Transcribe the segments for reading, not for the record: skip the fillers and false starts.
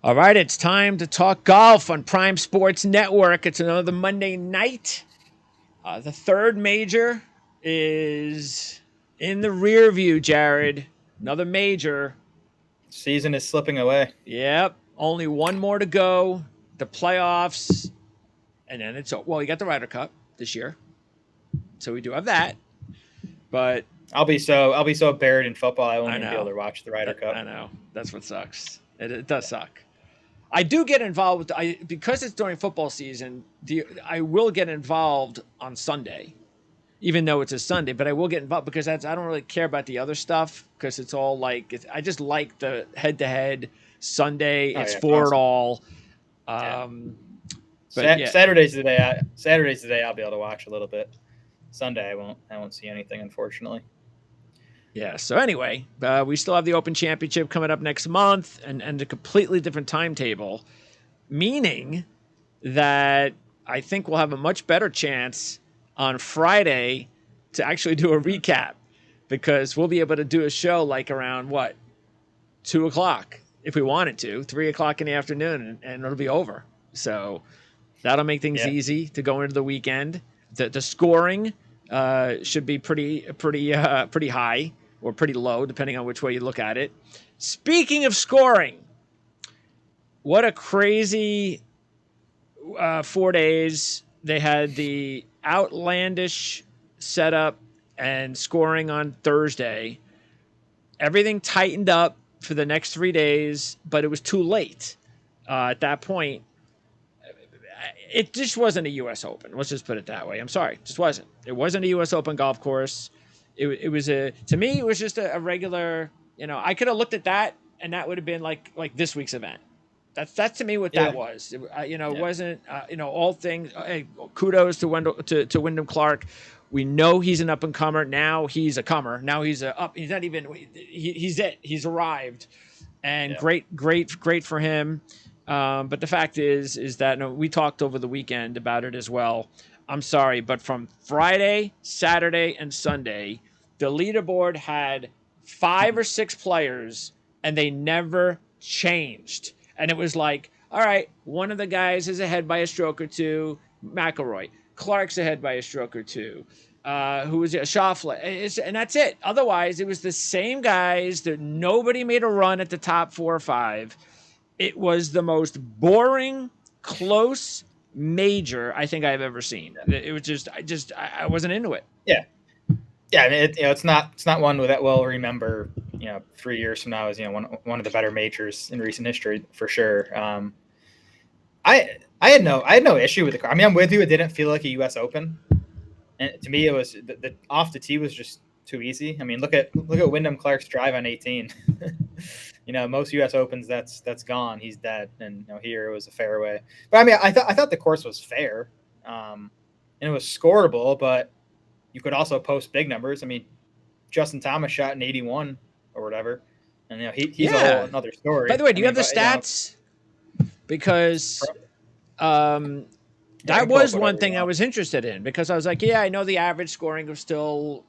All right, it's time to talk golf on Prime Sports Network. It's another Monday night. The third major is in the rear view, Jared. Another major. Season is slipping away. Yep, only one more to go. The playoffs, and then you got the Ryder Cup this year, so we do have that. But I'll be so buried in football I won't I even be able know, to watch the Ryder Cup. I know that's what sucks. It does suck. I do get involved with because it's during football season. I will get involved on Sunday, even though it's a Sunday. But I will get involved because I don't really care about the other stuff because it's all I just like the head-to-head Sunday. Oh, It's yeah, for awesome. it all. Yeah. But yeah, Saturday's the day. Saturday's the day I'll be able to watch a little bit. Sunday I won't. I won't see anything, unfortunately. yeah. So anyway, we still have the Open Championship coming up next month, and a completely different timetable, meaning that I think we'll have a much better chance on Friday to actually do a recap because we'll be able to do a show like around 2:00 if we wanted to, 3:00 in the afternoon, and it'll be over. So that'll make things Yeah. easy to go into the weekend. The scoring should be pretty high or pretty low, depending on which way you look at it. Speaking of scoring, what a crazy 4 days. They had the outlandish setup and scoring on Thursday. Everything tightened up for the next 3 days, but it was too late at that point. It just wasn't a U.S. Open. Let's just put it that way. I'm sorry. It just wasn't. It wasn't a U.S. Open golf course. It was to me, it was just a regular, I could have looked at that and that would have been like this week's event. That's to me what that was. It wasn't, all things. Hey, kudos to Wyndham Clark. We know he's an up and comer. Now he's a comer. Now he's he's not even, he's it. He's arrived, and great for him. But the fact is that we talked over the weekend about it as well. I'm sorry, but from Friday, Saturday, and Sunday, the leaderboard had 5 or 6 players, and they never changed. And it was like, all right, one of the guys is ahead by a stroke or two. McIlroy. Clark's ahead by a stroke or two. Who was it? Schauffele. And that's it. Otherwise, it was the same guys. That nobody made a run at the top 4 or 5. It was the most boring, close major I think I've ever seen. It was just, I wasn't into it. Yeah. Yeah, I mean, it's not one that we'll remember. 3 years from now is one of the better majors in recent history for sure. I had no issue with the car. I mean, I'm with you. It didn't feel like a U.S. Open, and to me, it was the off the tee was just too easy. I mean, look at Wyndham Clark's drive on 18. Most U.S. Opens that's gone. He's dead, and here it was a fairway. But I mean, I thought the course was fair, and it was scoreable, but you could also post big numbers. I mean, Justin Thomas shot an 81 or whatever, and he's a whole another story. By the way, do you have the stats? Because that was one thing I was interested in, because I was like, I know the average scoring was still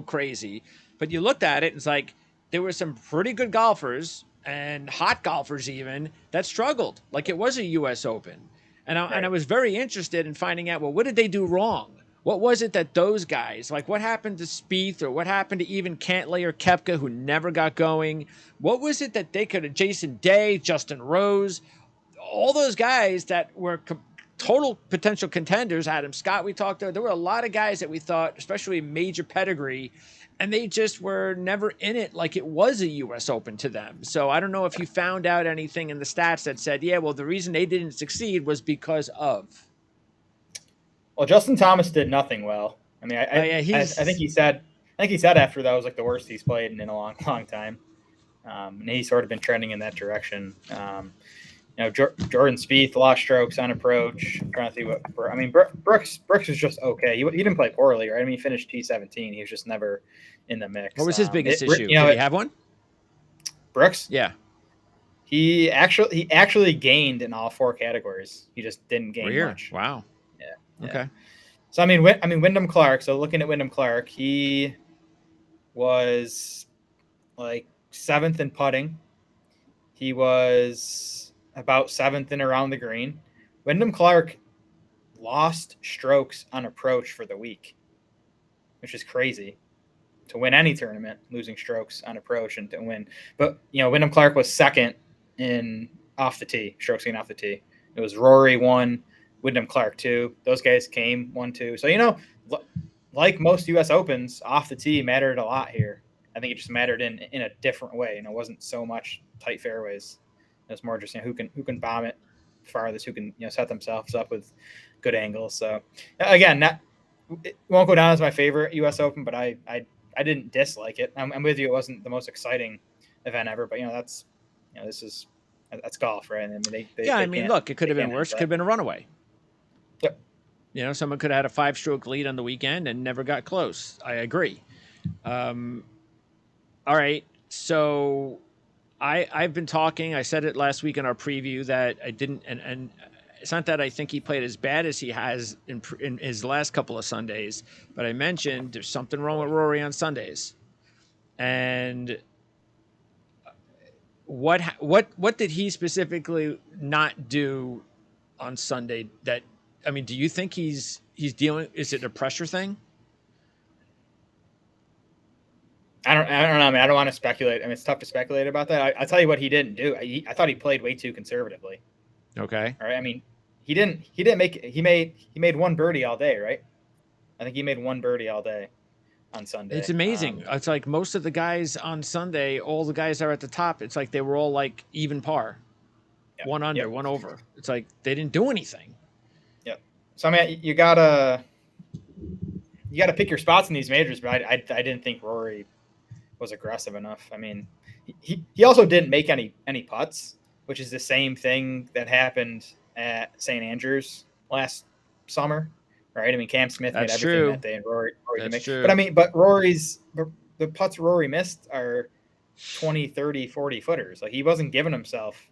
crazy, but you looked at it and it's like there were some pretty good golfers and hot golfers even that struggled. Like it was a U.S. Open, and I was very interested in finding out, well, what did they do wrong? What was it that those guys, like what happened to Spieth or what happened to even Cantlay or Koepka, who never got going? What was it that they could have, Jason Day, Justin Rose, all those guys that were total potential contenders, Adam Scott we talked to, there were a lot of guys that we thought, especially major pedigree, and they just were never in it like it was a U.S. Open to them. So I don't know if you found out anything in the stats that said, the reason they didn't succeed was because of. Well, Justin Thomas did nothing well. I mean, I think he said after that was like the worst he's played in a long, long time. And he's sort of been trending in that direction. Jordan Spieth lost strokes on approach. I'm trying to see what. I mean, Brooks was just okay. He didn't play poorly, right? I mean, he finished T17. He was just never in the mix. What was his biggest issue? Did he have one? Brooks? Yeah. He actually gained in all 4 categories. He just didn't gain much. Wow. Yeah. Okay. So Wyndham Clark. So looking at Wyndham Clark, he was like 7th in putting. He was about 7th and around the green. Wyndham Clark lost strokes on approach for the week, which is crazy. To win any tournament, losing strokes on approach and to win. But Wyndham Clark was second in off the tee, strokes gained off the tee. It was Rory 1, Wyndham Clark 2. Those guys came 1-2. So like most U.S. Opens, off the tee mattered a lot here. I think it just mattered in a different way. It wasn't so much tight fairways. It was more just who can bomb it farthest, who can set themselves up with good angles. So again, it won't go down as my favorite U.S. Open, but I didn't dislike it. I'm with you. It wasn't the most exciting event ever, but that's golf, right? I mean, look, it could have been worse. It could have been a runaway. Yep. Someone could have had a 5-stroke lead on the weekend and never got close. I agree. All right. So I've been talking. I said it last week in our preview that I didn't, and it's not that I think he played as bad as he has in his last couple of Sundays, but I mentioned there's something wrong with Rory on Sundays. And what did he specifically not do on Sunday that, I mean, do you think he's dealing, is it a pressure thing? I don't know. I mean, I don't want to speculate. I mean, it's tough to speculate about that. I'll tell you what he didn't do. I thought he played way too conservatively. Okay. All right. I mean, he made one birdie all day, right? I think he made one birdie all day on Sunday. It's amazing. It's like most of the guys on Sunday, all the guys are at the top. It's like they were all like even par, one under, one over. It's like they didn't do anything. Yep. So I mean, you gotta pick your spots in these majors, but I didn't think Rory was aggressive enough. I mean, he also didn't make any putts, which is the same thing that happened at St. Andrews last summer, right? I mean, Cam Smith made everything that day, and Rory didn't make. True. But I mean, the putts Rory missed are 20, 30, 40 footers. Like he wasn't giving himself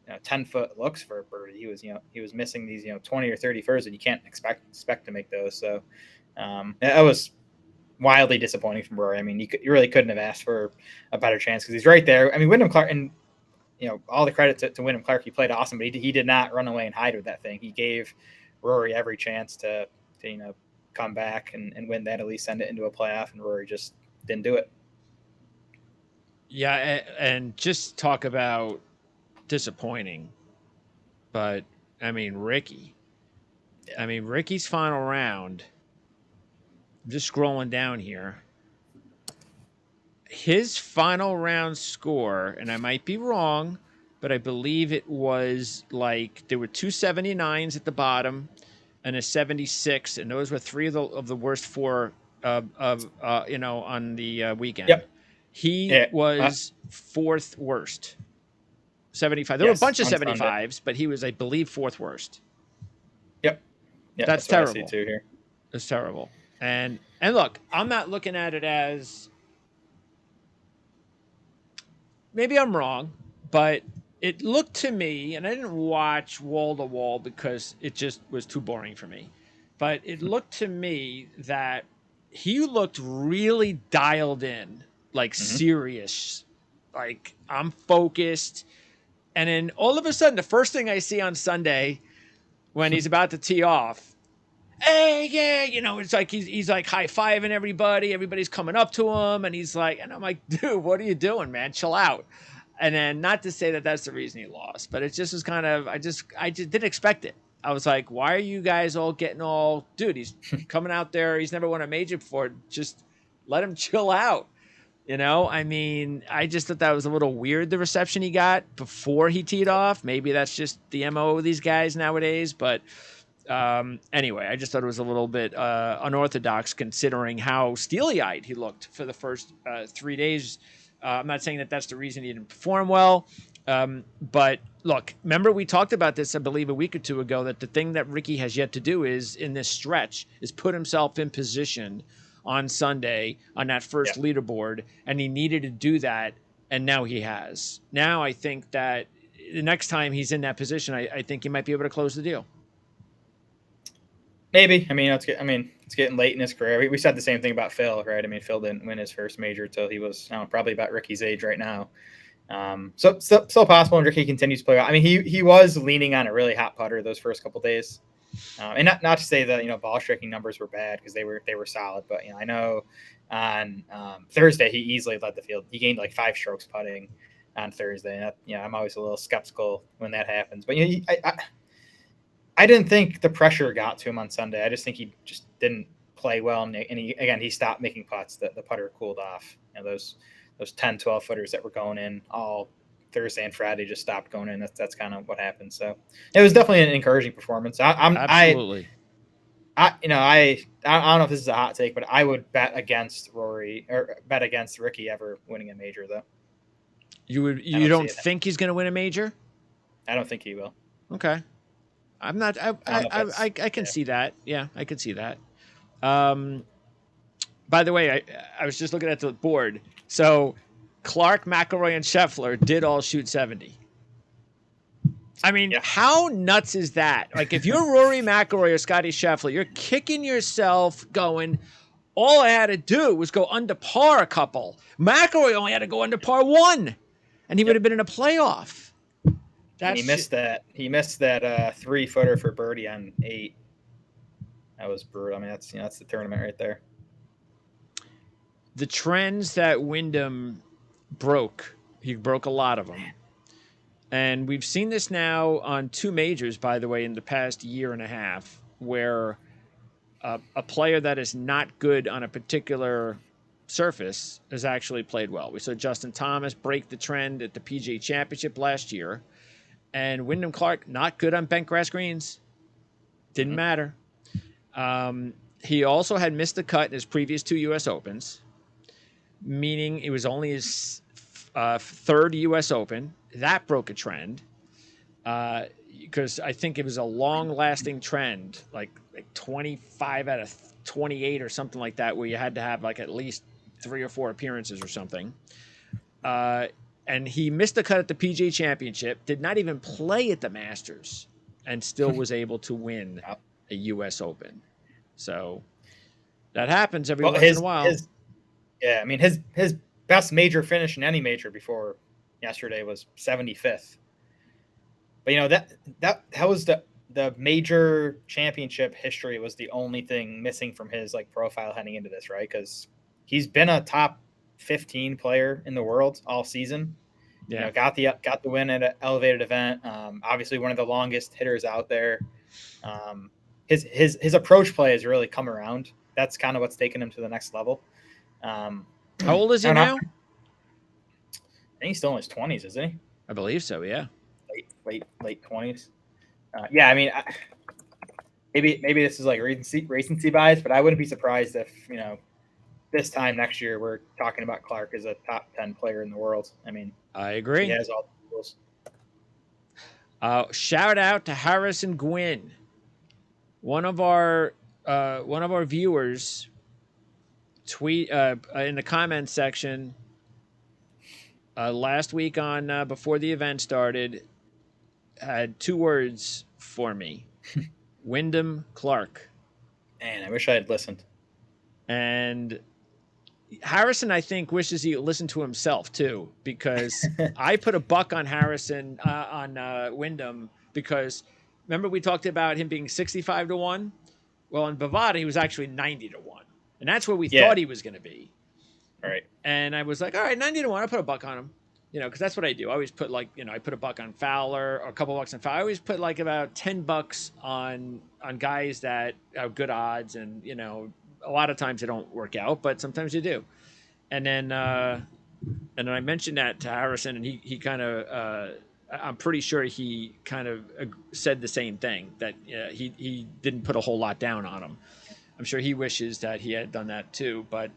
10-foot looks for a birdie. He was missing these 20 or 30 footers, and you can't expect to make those. So that was wildly disappointing from Rory. I mean, you really couldn't have asked for a better chance because he's right there. I mean, Wyndham Clark, and all the credit to Wyndham Clark, he played awesome, but he did not run away and hide with that thing. He gave Rory every chance to come back and win that, at least send it into a playoff, and Rory just didn't do it. Yeah, and just talk about disappointing. But I mean, Ricky. Yeah. I mean, Ricky's final round. I'm just scrolling down here. His final round score, and I might be wrong, but I believe it was like there were 2 79s at the bottom and a 76, and those were three of the worst four on the weekend. Yep. He was fourth worst. 75. There were a bunch of 75s, but he was, I believe, fourth worst. Yep. That's terrible. I see too here. It's terrible. And look, I'm not looking at it as, maybe I'm wrong, but it looked to me, and I didn't watch wall to wall because it just was too boring for me, but it looked to me that he looked really dialed in, like serious, like I'm focused. And then all of a sudden, the first thing I see on Sunday when he's about to tee off, hey, yeah, it's like he's like high-fiving everybody. Everybody's coming up to him, and he's like, and I'm like, dude, what are you doing, man? Chill out. And then, not to say that that's the reason he lost, but it just was kind of, I just didn't expect it. I was like, why are you guys all getting all, dude, he's coming out there. He's never won a major before. Just let him chill out. I mean, I just thought that was a little weird, the reception he got before he teed off. Maybe that's just the MO of these guys nowadays. But anyway, I just thought it was a little bit unorthodox considering how steely-eyed he looked for the first 3 days. I'm not saying that that's the reason he didn't perform well. But look, remember we talked about this, I believe, a week or two ago, that the thing that Ricky has yet to do is, in this stretch, is put himself in position on Sunday on that first leaderboard, and he needed to do that, and now he has. Now I think that the next time he's in that position, I think he might be able to close the deal. Maybe. I mean, it's getting late in his career. We said the same thing about Phil, right? I mean, Phil didn't win his first major until he was probably about Ricky's age right now. So possible, and Ricky continues to play well. I mean, he was leaning on a really hot putter those first couple days, and not to say that ball striking numbers were bad, because they were solid, but I know on Thursday he easily led the field. He gained like 5 strokes putting on Thursday, and I'm always a little skeptical when that happens. But I didn't think the pressure got to him on Sunday. I just think he just didn't play well, and he stopped making putts. The putter cooled off. Those 10, 12 footers that were going in all Thursday and Friday just stopped going in. That's kind of what happened. So it was definitely an encouraging performance. Absolutely. I don't know if this is a hot take, but I would bet against Rory, or bet against Ricky ever winning a major, though. You don't think he's going to win a major? I don't think he will. Okay. I'm not. I can see that. Yeah, I can see that. By the way, I was just looking at the board. So Clark, McIlroy, and Scheffler did all shoot 70. I mean, How nuts is that? Like, if you're Rory McIlroy or Scotty Scheffler, you're kicking yourself going, all I had to do was go under par a couple. McIlroy only had to go under par 1, and he would have been in a playoff. He missed that 3-footer for birdie on 8. That was brutal. I mean, that's the tournament right there. The trends that Wyndham broke, he broke a lot of them. And we've seen this now on 2 majors, by the way, in the past year and a half, where a player that is not good on a particular surface has actually played well. We saw Justin Thomas break the trend at the PGA Championship last year. And Wyndham Clark, not good on bent grass greens. Didn't matter. He also had missed the cut in his previous 2 U.S. Opens, meaning it was only his 3rd U.S. Open. That broke a trend, because I think it was a long-lasting trend, like 25 out of 28 or something like that, where you had to have like at least 3 or 4 appearances or something. And he missed the cut at the PGA Championship, did not even play at the Masters, and still was able to win a U.S. Open. So that happens every once in a while. His best major finish in any major before yesterday was 75th. But that was the major championship history was the only thing missing from his profile heading into this, right? Because he's been a top 15 player in the world all season. Yeah. Got the win at an elevated event. Obviously one of the longest hitters out there. His approach play has really come around. That's kind of what's taken him to the next level. How old is he now? I think he's still in his 20s, isn't he? I believe so. Yeah. Late 20s. I mean, maybe this is like recency bias, but I wouldn't be surprised if this time next year we're talking about Clark as a top 10 player in the world. I mean, I agree. He has all the tools. Shout out to Harrison Gwynn, one of our viewers. Tweet in the comments section last week on before the event started, had 2 words for me: Wyndham Clark. Man, I wish I had listened. And Harrison, I think, wishes he listened to himself too, because I put a buck on Harrison on Wyndham, because remember we talked about him being 65 to 1. Well, in Bovada he was actually 90 to 1. And that's where we thought he was going to be. All right. And I was like, all right, 90 to 1, I'll put a buck on him. Because that's what I do. I always put I put a buck on Fowler or a couple bucks on Fowler. I always put about $10 on guys that have good odds. And, a lot of times they don't work out, but sometimes you do. And then I mentioned that to Harrison, and he kind of, I'm pretty sure he kind of said the same thing, that he didn't put a whole lot down on him. I'm sure he wishes that he had done that too, but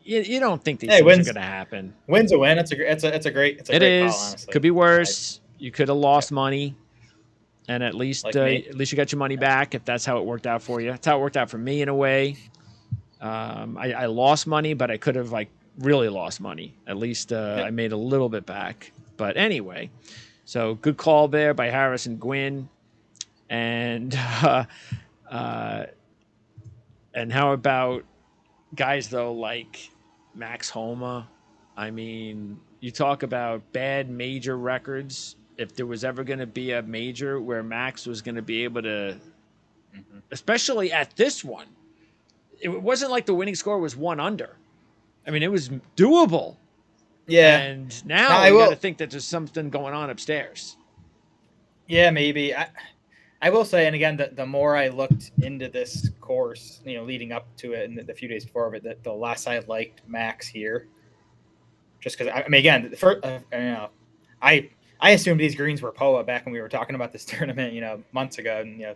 you don't think these things are going to happen. Win's a win. It's a great call, honestly. Could be worse. You could have lost money, and at least you got your money back if that's how it worked out for you. That's how it worked out for me in a way. I lost money, but I could have really lost money. At least I made a little bit back. But anyway, so good call there by Harrison Gwynn, and how about guys though like Max Homa, I mean, you talk about bad major records. If there was ever going to be a major where Max was going to be able to, Mm-hmm. especially at this one, it wasn't like the winning score was 1 under. I mean, it was doable. Yeah. And Now now I you got to will. think that there's something going on upstairs. Yeah, maybe. I will say, and again, the more I looked into this course, leading up to it and the few days before of it, the less I liked Max here. Just because, I mean, again, I I assumed these greens were POA back when we were talking about this tournament, months ago, and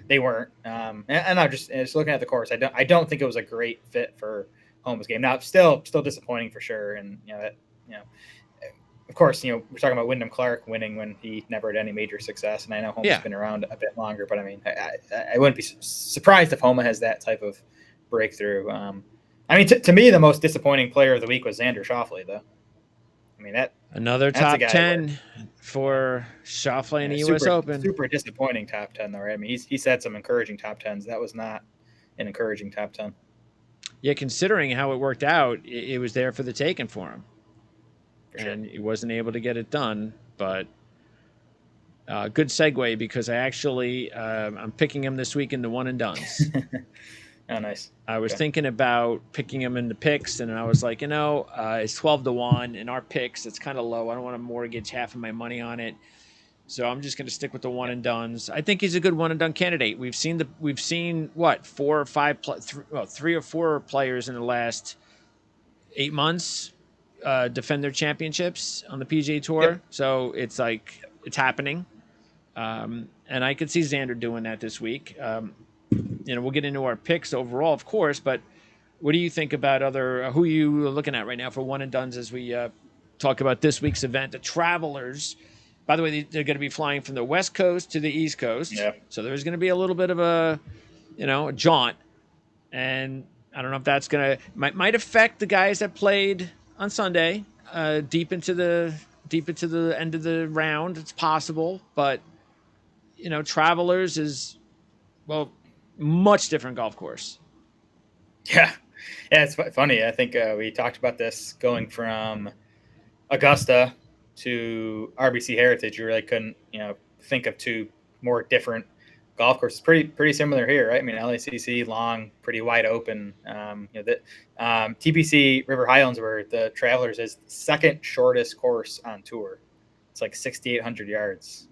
they weren't. And I'm just looking at the course. I don't think it was a great fit for Homa's game. Now, still disappointing for sure, and you know of course, we're talking about Wyndham Clark winning when he never had any major success, and I know Homa's Yeah. been around a bit longer, but I mean, I wouldn't be surprised if Homa has that type of breakthrough. I mean, to me, the most disappointing player of the week was Xander Schauffele, though. I mean, Another that's a top guy where 10 for Schauffele in the U.S. super Open. super disappointing top 10, though. Right? I mean, he's had some encouraging top 10s. That was not an encouraging top 10. Yeah, considering how it worked out, it was there for the taking for him. For sure. And he wasn't able to get it done. But good segue because I'm picking him this week in the one and dones. Oh, nice. I was Okay. thinking about picking him in the picks, and I was like, it's 12-1 in our picks. It's kind of low. I don't want to mortgage half of my money on it, so I'm just going to stick with the one and dones. I think he's a good one and done candidate. We've seen what 3 or 4 players in the last 8 months defend their championships on the PGA Tour. Yep. So it's like it's happening, and I could see Xander doing that this week. We'll get into our picks overall, of course, but what do you think about who are you looking at right now for one and dones as we talk about this week's event? The Travelers, by the way, they're going to be flying from the West Coast to the East Coast. Yeah. So there's going to be a little bit of a jaunt. And I don't know if that's going to might affect the guys that played on Sunday deep into the end of the round. It's possible, but Travelers is much different golf course. Yeah. Yeah, it's funny. I think we talked about this going from Augusta to RBC Heritage. You really couldn't, think of two more different golf courses. Pretty similar here, right? I mean, LACC long, pretty wide open. TPC River Highlands, where the Travelers is the second shortest course on tour. It's like 6,800 yards.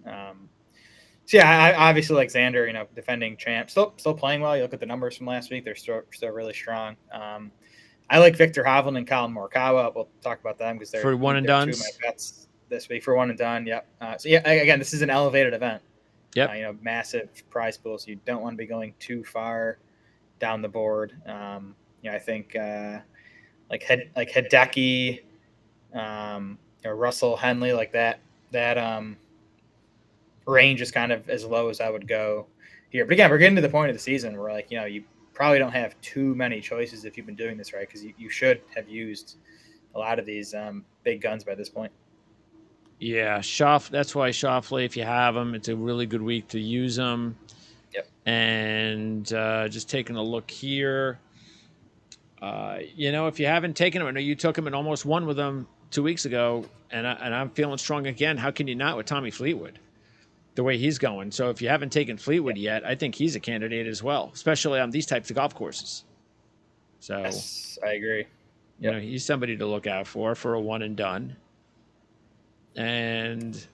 So yeah, I obviously like Xander, defending champ, still playing well. You look at the numbers from last week; they're still really strong. I like Victor Hovland and Colin Morikawa. We'll talk about them because they're For one and two of dones. my bets this week for one and done. Yep. So yeah, again, this is an elevated event. Yep. Massive prize pool, so you don't want to be going too far down the board. I think like Hideki, Russell Henley, like that range is kind of as low as I would go here. But again, we're getting to the point of the season where you probably don't have too many choices if you've been doing this right, because you should have used a lot of these big guns by this point. Yeah, that's why Schauffele, if you have them, it's a really good week to use them. Yep. And just taking a look here, if you haven't taken them, I know you took them and almost won with them 2 weeks ago, and I'm feeling strong again. How can you not with Tommy Fleetwood, the way he's going? So if you haven't taken Fleetwood yet, I think he's a candidate as well, especially on these types of golf courses. So yes, I agree. Yep. He's somebody to look out for a one and done. And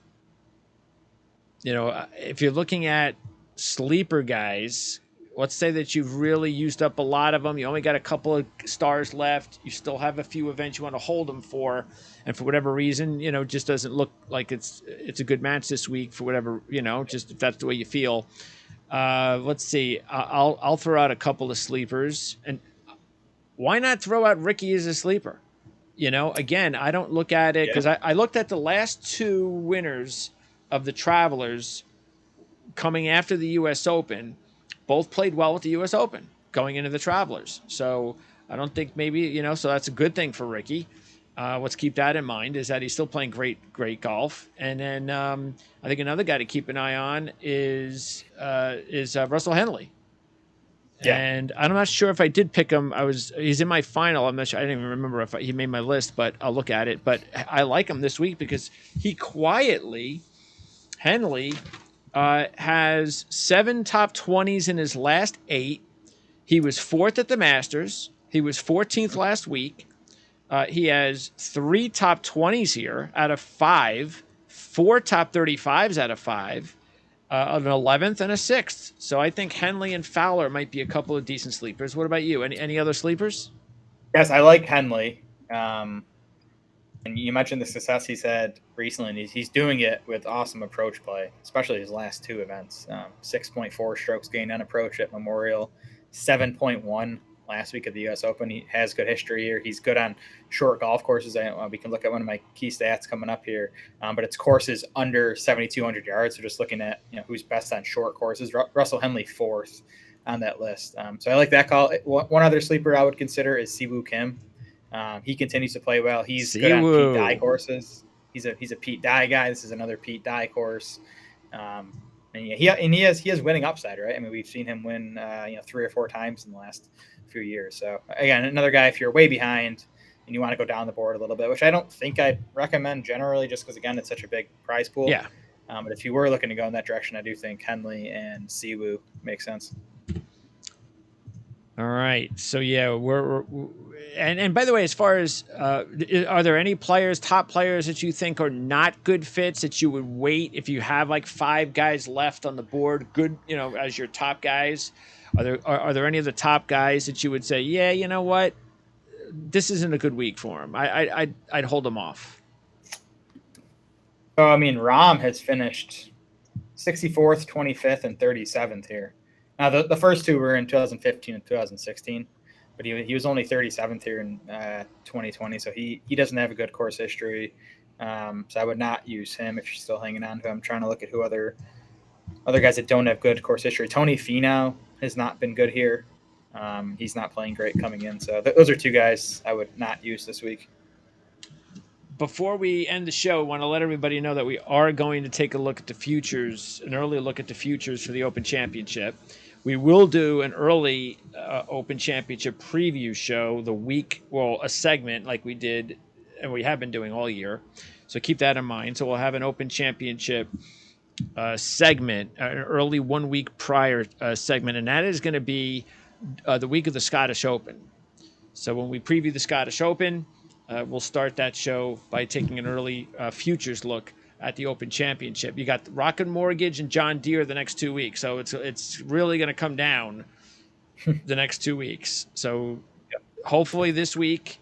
if you're looking at sleeper guys, let's say that you've really used up a lot of them. You only got a couple of stars left. You still have a few events you want to hold them for, and for whatever reason, just doesn't look like it's a good match this week for whatever, just if that's the way you feel. Let's see. I'll throw out a couple of sleepers, and why not throw out Ricky as a sleeper? Again, I don't look at it because I looked at the last 2 winners of the Travelers coming after the U.S. Open. Both played well with the U.S. Open going into the Travelers. So I don't think maybe, so that's a good thing for Ricky. Let's keep that in mind, is that he's still playing great golf. And then I think another guy to keep an eye on is Russell Henley. Yeah. And I'm not sure if I did pick him. He's in my final. I'm not sure. I didn't even remember if he made my list, but I'll look at it. But I like him this week because he quietly, Henley, has 7 top 20s in his last 8. He was 4th at the Masters. He was 14th last week. He has 3 top 20s here out of 5, 4 top 35s out of 5, an 11th and a 6th. So I think Henley and Fowler might be a couple of decent sleepers. What about you? Any other sleepers? Yes, I like Henley. And you mentioned the success he's had recently, and he's doing it with awesome approach play, especially his last 2 events. 6.4 strokes gained on approach at Memorial, 7.1 last week at the U.S. Open. He has good history here. He's good on short golf courses. We can look at one of my key stats coming up here, but it's courses under 7,200 yards. So just looking at who's best on short courses. Russell Henley 4th on that list. So I like that call. One other sleeper I would consider is Siwoo Kim. He continues to play well. He's good on Pete Dye courses. He's a Pete Dye guy. This is another Pete Dye course. And he has winning upside, right? I mean, we've seen him win 3 or 4 times in the last few years. So again, another guy if you're way behind and you want to go down the board a little bit, which I don't think I'd recommend generally, just because again it's such a big prize pool. Yeah. But if you were looking to go in that direction, I do think Henley and Siwoo make sense. All right. So yeah, and by the way, as far as are there any top players that you think are not good fits that you would wait if you have like 5 guys left on the board, good, as your top guys? Are there any of the top guys that you would say, yeah, you know what, this isn't a good week for him? I'd hold him off. So I mean, Rahm has finished 64th, 25th, and 37th here. Now, the first 2 were in 2015 and 2016, but he was only 37th here in 2020, so he doesn't have a good course history. So I would not use him if you're still hanging on to him. I'm trying to look at who other guys that don't have good course history. Tony Finau has not been good here. He's not playing great coming in. So those are 2 guys I would not use this week. Before we end the show, I want to let everybody know that we are going to take a look at the futures, an early look at the futures for the Open Championship. We will do an early Open Championship preview show a segment like we did and we have been doing all year. So keep that in mind. So we'll have an Open Championship segment, an early 1 week prior segment, and that is going to be the week of the Scottish Open. So when we preview the Scottish Open, we'll start that show by taking an early futures look at the Open Championship. You got Rocket Mortgage and John Deere the next 2 weeks, so it's really going to come down the next 2 weeks. So hopefully this week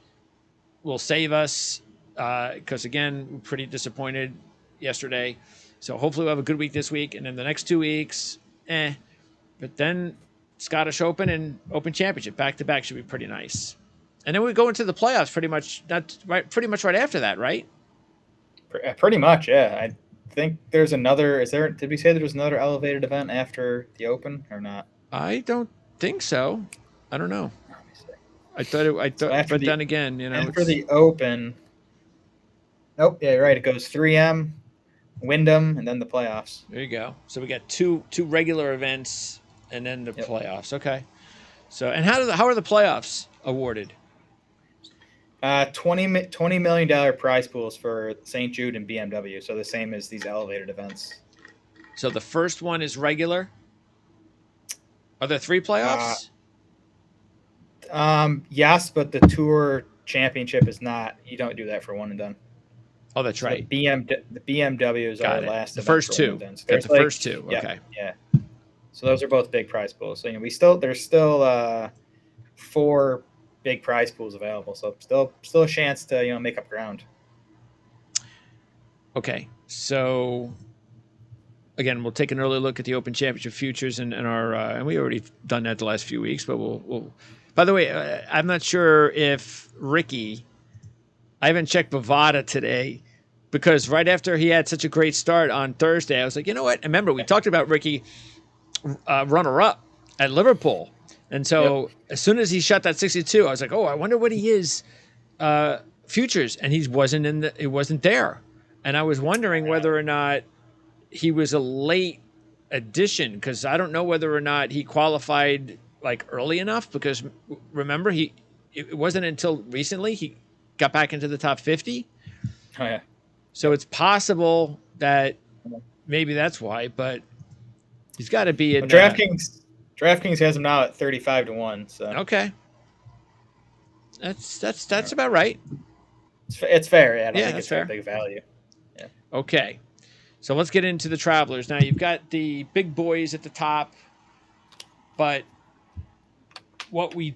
will save us, because again, we're pretty disappointed yesterday. So hopefully we'll have a good week this week, and then the next 2 weeks, but then Scottish Open and Open Championship back to back should be pretty nice. And then we go into the playoffs pretty much right after that, right? Pretty much, yeah. I think there's another. Did we say there was another elevated event after the Open or not? I don't think so. I don't know. Let me see. I thought, but then again, for the Open. Nope. Yeah, you're right. It goes 3M, Wyndham, and then the playoffs. There you go. So we got two regular events and then the playoffs. Okay. So and how are the playoffs awarded? $20 million prize pools for St. Jude and BMW. So the same as these elevated events. So the first one is regular. Are there 3 playoffs? Yes, but the Tour Championship is not. You don't do that for one and done. Oh, that's right. The BMWs are the last. The first 2. Got the first 2. Okay. Yeah. So those are both big prize pools. So there's still 4 big prize pools available. So still a chance to make up ground. Okay. So again, we'll take an early look at the Open Championship futures and our and we already done that the last few weeks, but we'll. By the way, I'm not sure if Ricky. I haven't checked Bovada today because right after he had such a great start on Thursday, I was like, you know what? Remember, we talked about Ricky runner-up at Liverpool. And so as soon as he shot that 62, I was like, oh, I wonder what he is futures. And he wasn't there. And I was wondering whether or not he was a late addition because I don't know whether or not he qualified like early enough, because remember it wasn't until recently he got back into the top 50. Oh yeah. So it's possible that maybe that's why, but he's got to be Well, in. DraftKings has him now at 35-1. So Okay, that's about right. it's fair. Yeah, I don't Yeah, think that's it's a fair. big value. Yeah. Okay, so let's get into the Travelers now. You've got the big boys at the top, but what we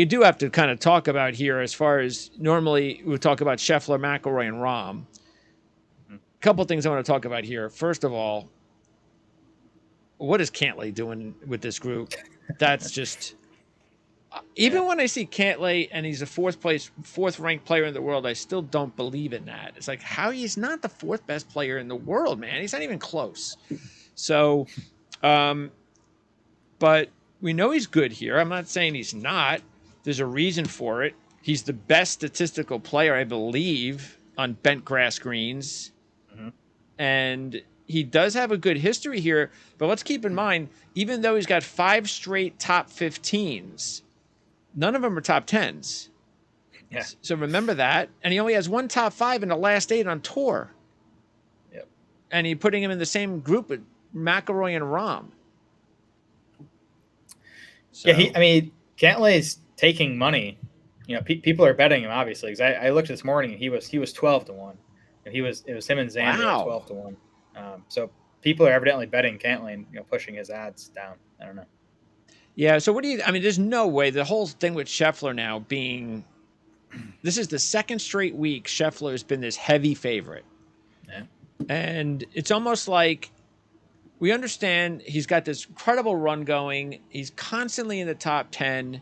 do have to kind of talk about here, as far as normally we talk about Scheffler, McIlroy, and Rahm. A couple things I want to talk about here. First of all, what is Cantlay doing with this group? That's just even Yeah. when I see Cantlay and he's a fourth ranked player in the world, I still don't believe in that. It's like, how he's not the fourth best player in the world, man. He's not even close. So, but we know he's good here. I'm not saying he's not. There's a reason for it. He's the best statistical player, I believe, on bent grass greens. Mm-hmm. And he does have a good history here. But let's keep in mind, even though he's got 5 straight top 15s, none of them are top 10s. Yeah. So remember that. And he only has 1 top 5 in the last 8 on tour. Yep. And he's putting him in the same group with McIlroy and Rahm. So. Yeah, Cantlay's taking money. People are betting him, obviously, because I looked this morning and he was 12-1. And it was him and Xander at 12-1. So people are evidently betting Cantlay and pushing his odds down. I don't know. Yeah, so what do you? I mean, there's no way. The whole thing with Scheffler now being, this is the second straight week Scheffler has been this heavy favorite, Yeah. and it's almost like we understand he's got this incredible run going. He's constantly in the top 10,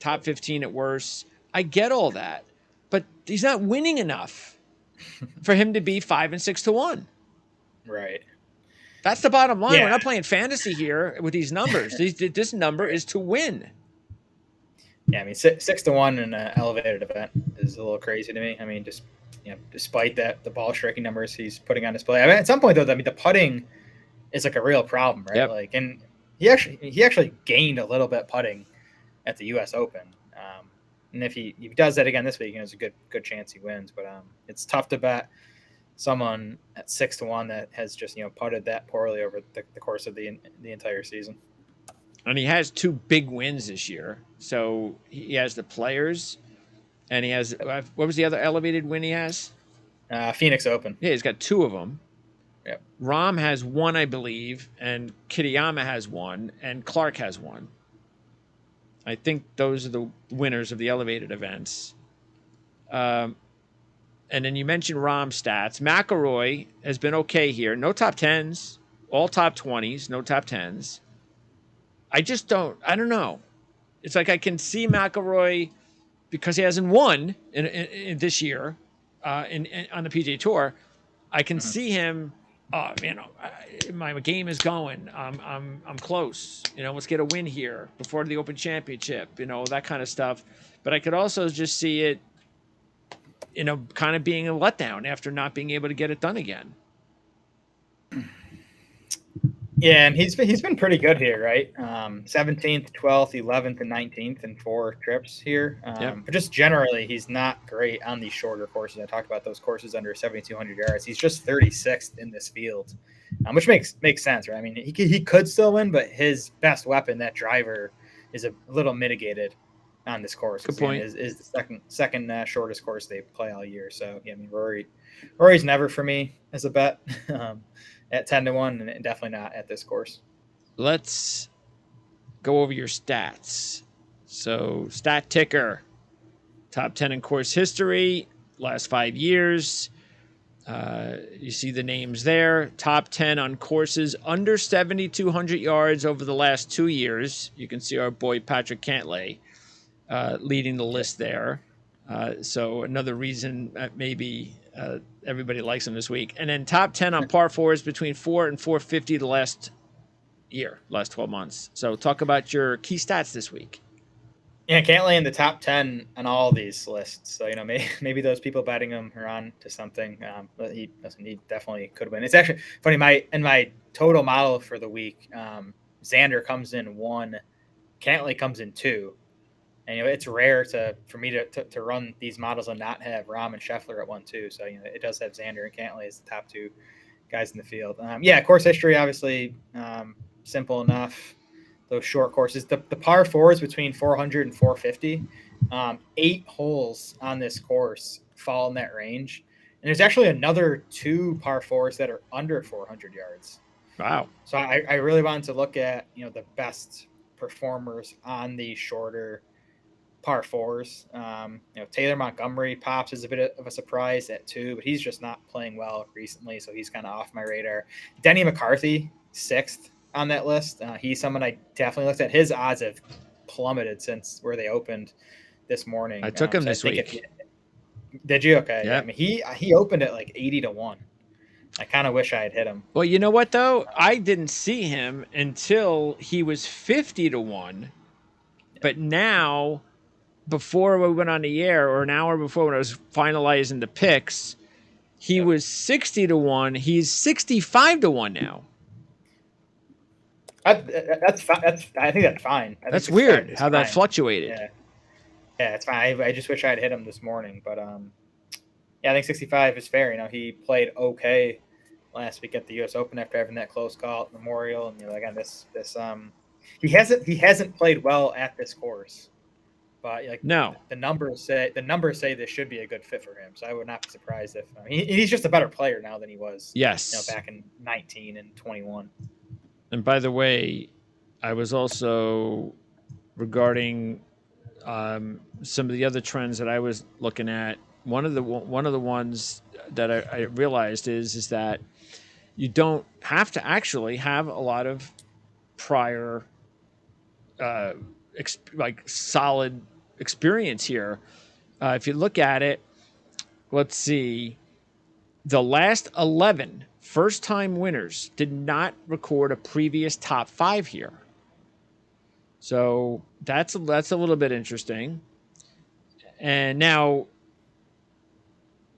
top 15 at worst. I get all that, but he's not winning enough for him to be 5 and 6-1. Right. That's the bottom line. Yeah. We're not playing fantasy here with these numbers. This number is to win. Yeah, I mean, 6-1 in an elevated event is a little crazy to me. I mean, just despite that, the ball striking numbers he's putting on display. I mean, at some point though, I mean, the putting is like a real problem, right? Yep. Like, and he actually gained a little bit putting at the U.S. Open, and if he does that again this week, there's a good chance he wins. But it's tough to bet someone at 6-1 that has just putted that poorly over the course of the entire season. And he has 2 big wins this year. So he has the Players, and he has, what was the other elevated win he has? Phoenix Open. Yeah, he's got 2 of them. Yep. Rahm has 1, I believe, and Kitayama has 1, and Clark has 1. I think those are the winners of the elevated events. And then you mentioned Rahm stats. McIlroy has been okay here. No top 10s, all top 20s, no top 10s. I don't know. It's like I can see McIlroy, because he hasn't won in this year on the PGA Tour. I can see him. My game is going. I'm close. Let's get a win here before the Open Championship. That kind of stuff. But I could also just see it, kind of being a letdown after not being able to get it done again. Yeah, and he's been pretty good here, right? 17th, 12th, 11th, and 19th in 4 trips here. Yep. But just generally, he's not great on these shorter courses. I talked about those courses under 7,200 yards. He's just 36th in this field, which makes sense, right? I mean, he could still win, but his best weapon, that driver, is a little mitigated on this course. Good point. Is the second shortest course they play all year. So yeah, I mean, Rory's never for me as a bet. At 10-1, and definitely not at this course. Let's go over your stats. So, stat ticker, top 10 in course history, last 5 years. You see the names there. Top 10 on courses under 7,200 yards over the last 2 years. You can see our boy Patrick Cantlay leading the list there. So another reason that maybe everybody likes him this week. And then top 10 on par 4s between 4 and 450 the last 12 months. So talk about your key stats this week. Yeah, Cantlay in the top 10 on all these lists. So, maybe those people betting him are on to something. But he definitely could win. It's actually funny. In my total model for the week, Xander comes in 1, Cantlay comes in 2. And it's rare for me to run these models and not have Rahm and Scheffler at 1-2. So it does have Xander and Cantlay as the top 2 guys in the field. Course history obviously simple enough. Those short courses, the par 4s between 400 and 450, 8 holes on this course fall in that range. And there's actually another 2 par 4s that are under 400 yards. Wow. So I really wanted to look at the best performers on these shorter par 4s. Taylor Montgomery pops as a bit of a surprise at 2, but he's just not playing well recently, so he's kind of off my radar. Denny McCarthy, 6th on that list. He's someone I definitely looked at. His odds have plummeted since where they opened this morning. I took him this week. Did you? Okay. Yeah. I mean, he opened at like 80-1. I kind of wish I had hit him. Well, you know what though? I didn't see him until he was 50-1. But now, before we went on the air, or an hour before when I was finalizing the picks, he was 60-1. He's 65-1 now. That's fine. I think that's fine. That's weird how that fluctuated. Yeah, it's fine. I just wish I had hit him this morning, but I think 65 is fair. He played okay last week at the U.S. Open after having that close call at Memorial, and again he hasn't played well at this course, but no, the numbers say this should be a good fit for him. So I would not be surprised if he's just a better player now than he was. Yes, back in 19 and 21. And by the way, I was also regarding some of the other trends that I was looking at. One of the ones that I realized is that you don't have to actually have a lot of prior solid experience here. If you look at it, let's see, the last 11 first-time winners did not record a previous top 5 here. So that's a little bit interesting. And now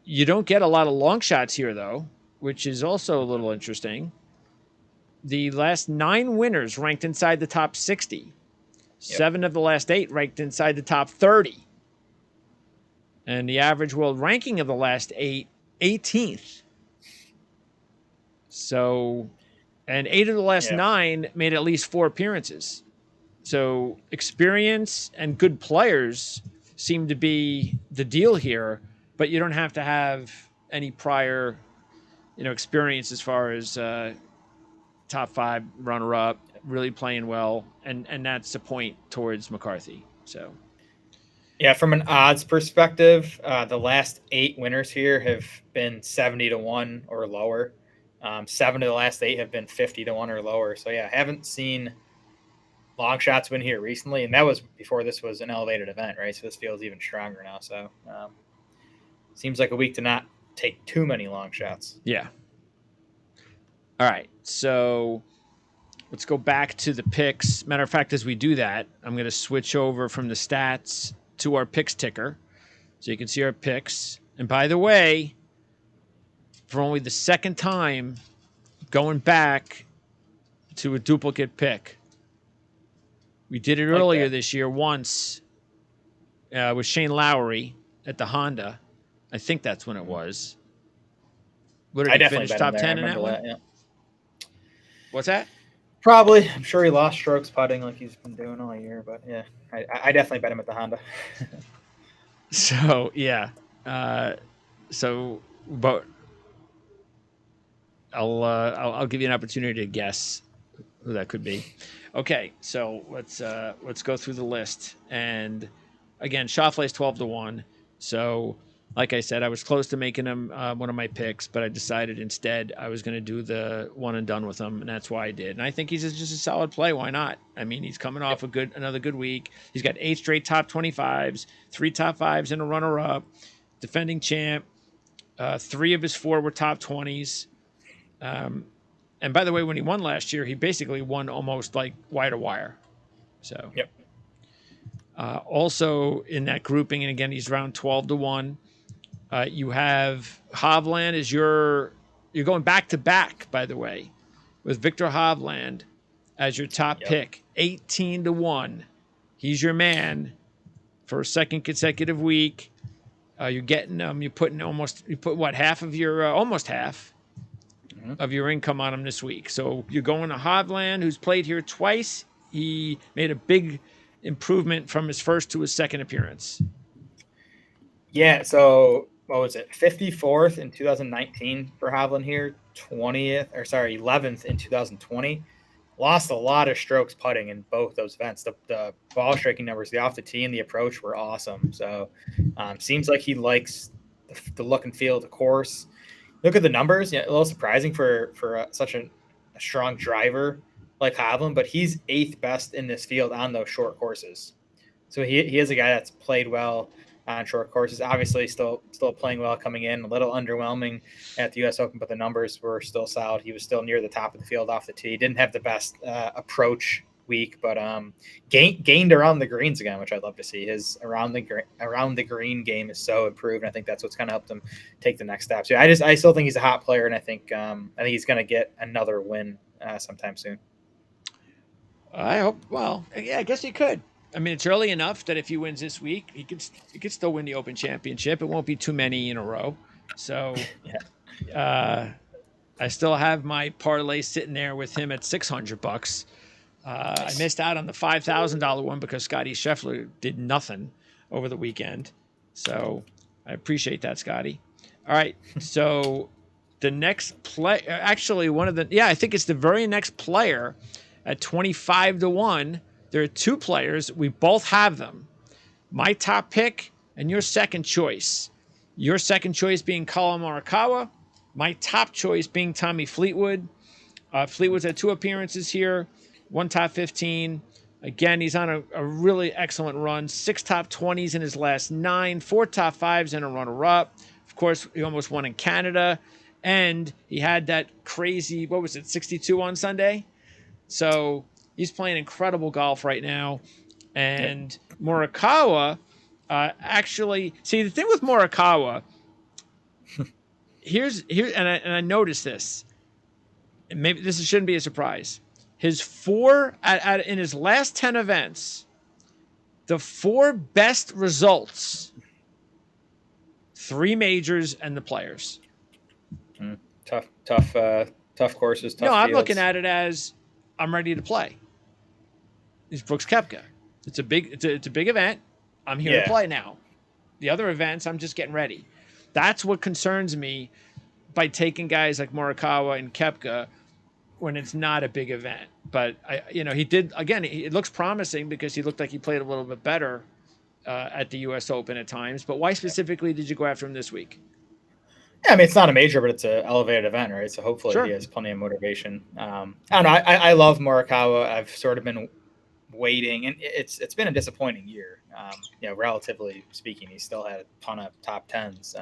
you don't get a lot of long shots here, though, which is also a little interesting. The last 9 winners ranked inside the top 60. Yep. 7 of the last 8 ranked inside the top 30. And the average world ranking of the last 8, 18th. So, and 8 of the last 9 made at least 4 appearances. So experience and good players seem to be the deal here, but you don't have to have any prior, experience as far as top 5 runner-up, really playing well, and that's the point towards McCarthy. So, yeah, from an odds perspective, the last 8 winners here have been 70-1 or lower. 7 of the last 8 have been 50-1 or lower. So yeah, I haven't seen long shots win here recently, and that was before this was an elevated event, right? So this feels even stronger now. So seems like a week to not take too many long shots. Yeah. All right, so let's go back to the picks. Matter of fact, as we do that, I'm going to switch over from the stats to our picks ticker, so you can see our picks. And by the way, for only the second time going back to a duplicate pick. We did it earlier this year once with Shane Lowry at the Honda. I think that's when it was. What did he finish top 10 in that one? Yeah. What's that? Probably. I'm sure he lost strokes putting like he's been doing all year, but yeah, I definitely bet him at the Honda. So, yeah. But I'll give you an opportunity to guess who that could be. Okay, so let's go through the list. And again, Schauffele's 12-1. So, like I said, I was close to making him one of my picks, but I decided instead I was going to do the one and done with him, and that's why I did. And I think he's just a solid play. Why not? I mean, he's coming off another good week. He's got 8 straight top 25s, 3 top 5s, and a runner-up. Defending champ. 3 of his 4 were top 20s. And by the way, when he won last year, he basically won almost like wire to wire. So, yep. Also in that grouping, and again, he's around 12-1. You have Hovland as you're going back to back, by the way, with Victor Hovland as your top pick, 18-1. He's your man for a second consecutive week. You're getting you put what half of your almost half of your income on him this week. So you're going to Hovland, who's played here twice. He made a big improvement from his first to his second appearance. Yeah. So what was it? 54th in 2019 for Hovland here. 11th in 2020. Lost a lot of strokes putting in both those events. The ball striking numbers, the off the tee and the approach were awesome. So seems like he likes the look and feel of the course. Look at the numbers. Yeah, a little surprising for such a strong driver like Hovland, but he's 8th best in this field on those short courses. So he is a guy that's played well on short courses. Obviously, still playing well coming in. A little underwhelming at the U.S. Open, but the numbers were still solid. He was still near the top of the field off the tee. Didn't have the best approach week, but gained around the greens again, which I'd love to see. His around the green game is so improved, and I think that's what's kind of helped him take the next step. So I still think he's a hot player, and I think he's going to get another win sometime soon. I hope. Well, yeah, I guess he could. I mean, it's early enough that if he wins this week, he could still win the Open Championship. It won't be too many in a row. So, I still have my parlay sitting there with him at $600. I missed out on the $5,000 one because Scotty Scheffler did nothing over the weekend. So I appreciate that, Scotty. All right. So the next play, actually I think it's the very next player at 25-1. There are two players. We both have them. My top pick and your second choice. Your second choice being Colin Morikawa. My top choice being Tommy Fleetwood. Fleetwood's had 2 appearances here, 1 top 15. Again, he's on a really excellent run. 6 top 20s in his last 9, 4 top 5s and a runner-up. Of course, he almost won in Canada. And he had that crazy, 62 on Sunday? So he's playing incredible golf right now. And Morikawa, actually, see, the thing with Morikawa, and I noticed this. And maybe this shouldn't be a surprise. His in his last 10 events, the 4 best results, 3 majors and the Players. Tough courses. Tough I'm fields. looking at it as I'm ready to play. It's Brooks Koepka. It's a big event. I'm here to play now. The other events, I'm just getting ready. That's what concerns me by taking guys like Morikawa and Koepka when it's not a big event. But he did again. It looks promising because he looked like he played a little bit better at the U.S. Open at times. But why specifically did you go after him this week? Yeah, I mean, it's not a major, but it's an elevated event, right? So hopefully he has plenty of motivation. I don't know. I love Morikawa. I've sort of been waiting, and it's been a disappointing year. Relatively speaking, he still had a ton of top 10s.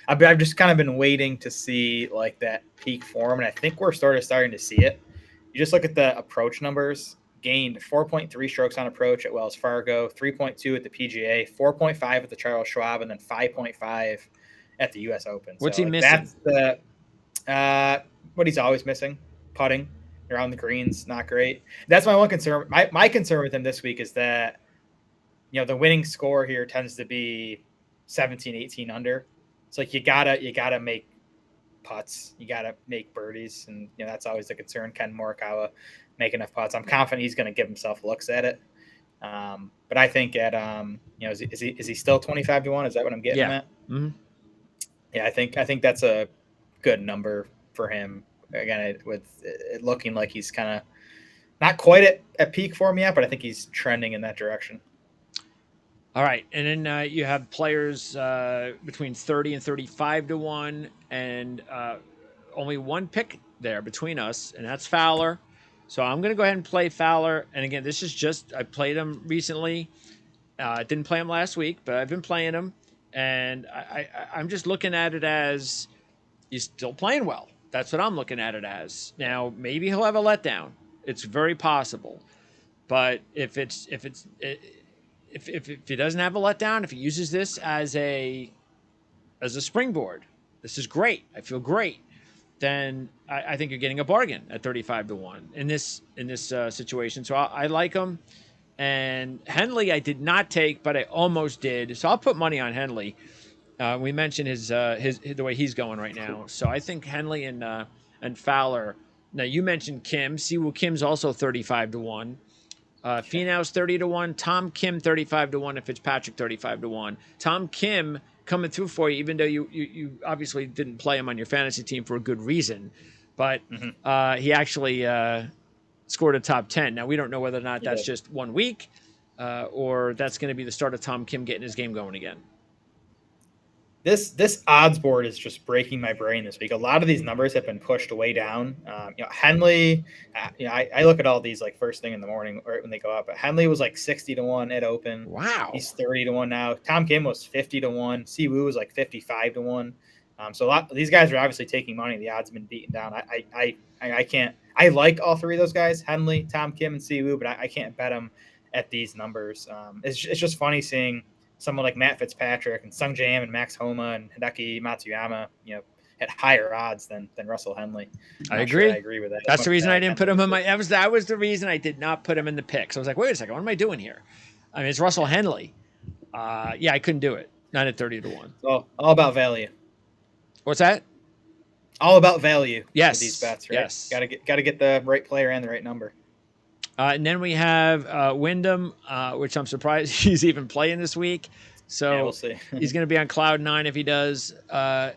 I've just kind of been waiting to see like that peak form, and I think we're starting to see it. You just look at the approach numbers. Gained 4.3 strokes on approach at Wells Fargo, 3.2 at the PGA, 4.5 at the Charles Schwab, and then 5.5 at the U.S. Open. What's he missing? That's what he's always missing: putting around the greens. Not great. That's my one concern. My concern with him this week is that the winning score here tends to be 17, 18 under. It's like you gotta make putts, you gotta make birdies, and that's always the concern. Can Morikawa make enough putts? I'm confident he's going to give himself looks at it. But I think at is he still 25-1? Is that what I'm getting at? Mm-hmm. Yeah, I think that's a good number for him. Again, with it looking like he's kind of not quite at peak form yet, but I think he's trending in that direction. All right, and then you have players between 30 and 35-1, and only one pick there between us, and that's Fowler. So I'm going to go ahead and play Fowler. And again, this is I played him recently. I didn't play him last week, but I've been playing him. And I'm just looking at it as he's still playing well. That's what I'm looking at it as. Now, maybe he'll have a letdown. It's very possible. But if he doesn't have a letdown, if he uses this as a springboard, this is great. I feel great. Then I think you're getting a bargain at 35-1 in this situation. So I like him. And Henley I did not take, but I almost did. So I'll put money on Henley. We mentioned his the way he's going right now. So I think Henley and Fowler. Now you mentioned Kim. Siwoo Kim's also 35-1. Finau's 30-1. Tom Kim 35-1. And Fitzpatrick 35-1. Tom Kim coming through for you, even though you obviously didn't play him on your fantasy team for a good reason, but he actually scored a top 10. Now we don't know whether or not that's just 1 week or that's going to be the start of Tom Kim getting his game going again. This odds board is just breaking my brain this week. A lot of these numbers have been pushed way down. Henley, I look at all these like first thing in the morning or when they go up. But Henley was like 60-1 at open. Wow, he's 30-1 now. Tom Kim was 50-1. Siwoo was like 55-1. So a lot these guys are obviously taking money. The odds have been beaten down. I can't. I like all three of those guys: Henley, Tom Kim, and Siwoo, but I can't bet them at these numbers. It's just funny seeing someone like Matt Fitzpatrick and Sung Jae and Max Homa and Hideki Matsuyama, at higher odds than Russell Henley. I agree. I agree with that. That's the reason I didn't put him in my. That was the reason I did not put him in the picks. I was like, wait a second, what am I doing here? I mean, it's Russell Henley. I couldn't do it. Not at 30-1. All about value. What's that? All about value. Yes. With these bets, right? Yes. Got to get the right player and the right number. And then we have Wyndham, which I'm surprised he's even playing this week. So we'll see. He's going to be on cloud 9 if he does.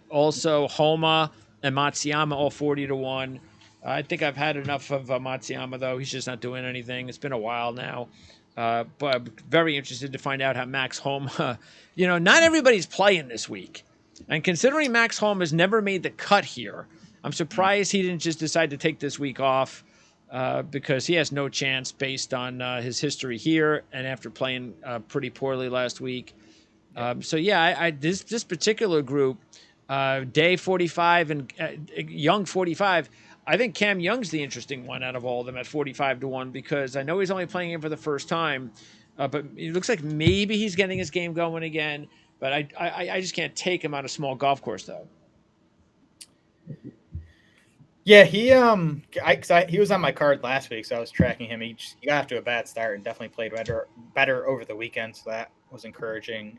Also, Homa and Matsuyama all 40-1. I think I've had enough of Matsuyama, though. He's just not doing anything. It's been a while now. But I'm very interested to find out how Max Homa, not everybody's playing this week. And considering Max Homa has never made the cut here, I'm surprised he didn't just decide to take this week off. Because he has no chance based on his history here and after playing pretty poorly last week. This particular group, Day 45 and Young 45, I think Cam Young's the interesting one out of all of them at 45-1 because I know he's only playing him for the first time, but it looks like maybe he's getting his game going again. But I just can't take him on a small golf course though. Yeah, he was on my card last week, so I was tracking him. He got off to a bad start and definitely played better over the weekend, so that was encouraging.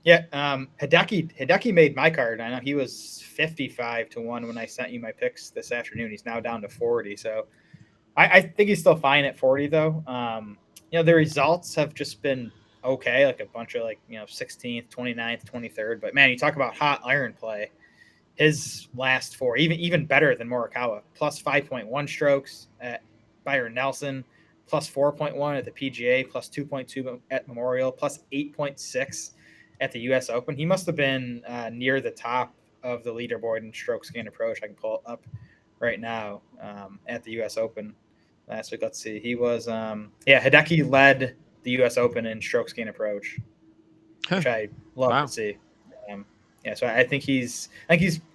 Hideki made my card. I know he was 55-1 when I sent you my picks this afternoon. He's now down to 40, so I think he's still fine at 40 though. The results have just been okay, like a bunch of 16th, 29th, 23rd. But man, you talk about hot iron play. His last 4, even better than Morikawa, plus 5.1 strokes at Byron Nelson, plus 4.1 at the PGA, plus 2.2 at Memorial, plus 8.6 at the U.S. Open. He must have been near the top of the leaderboard in strokes gained approach. I can pull it up right now at the U.S. Open last week. Let's see. He was, Hideki led the U.S. Open in strokes gained approach, which I love to see. So I think he's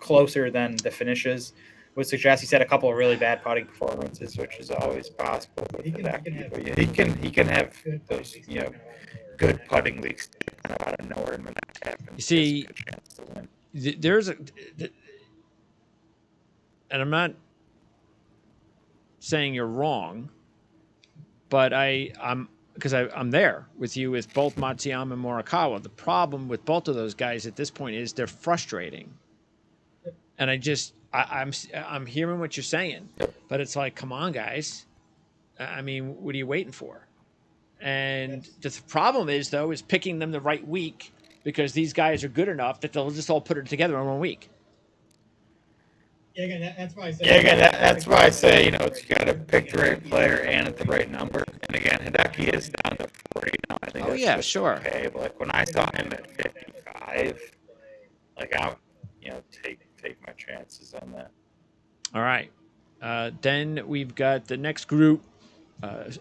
closer than the finishes would suggest. He's had a couple of really bad putting performances, which is always possible. He can have those good putting leaks kind of out of nowhere when that happens. You see, there's and I'm not saying you're wrong, but I'm because I'm there with you with both Matsuyama and Morikawa. The problem with both of those guys at this point is they're frustrating. And I'm hearing what you're saying, but it's like, come on, guys. I mean, what are you waiting for? And the problem is picking them the right week because these guys are good enough that they'll just all put it together in 1 week. Yeah, again, that's why I say. That's why I say, you got to pick the right player and at the right number. And again, Hideki is down to 40 now. I think. Oh yeah, sure. Okay, but when I saw him at 55, I'll take my chances on that. All right. Then we've got the next group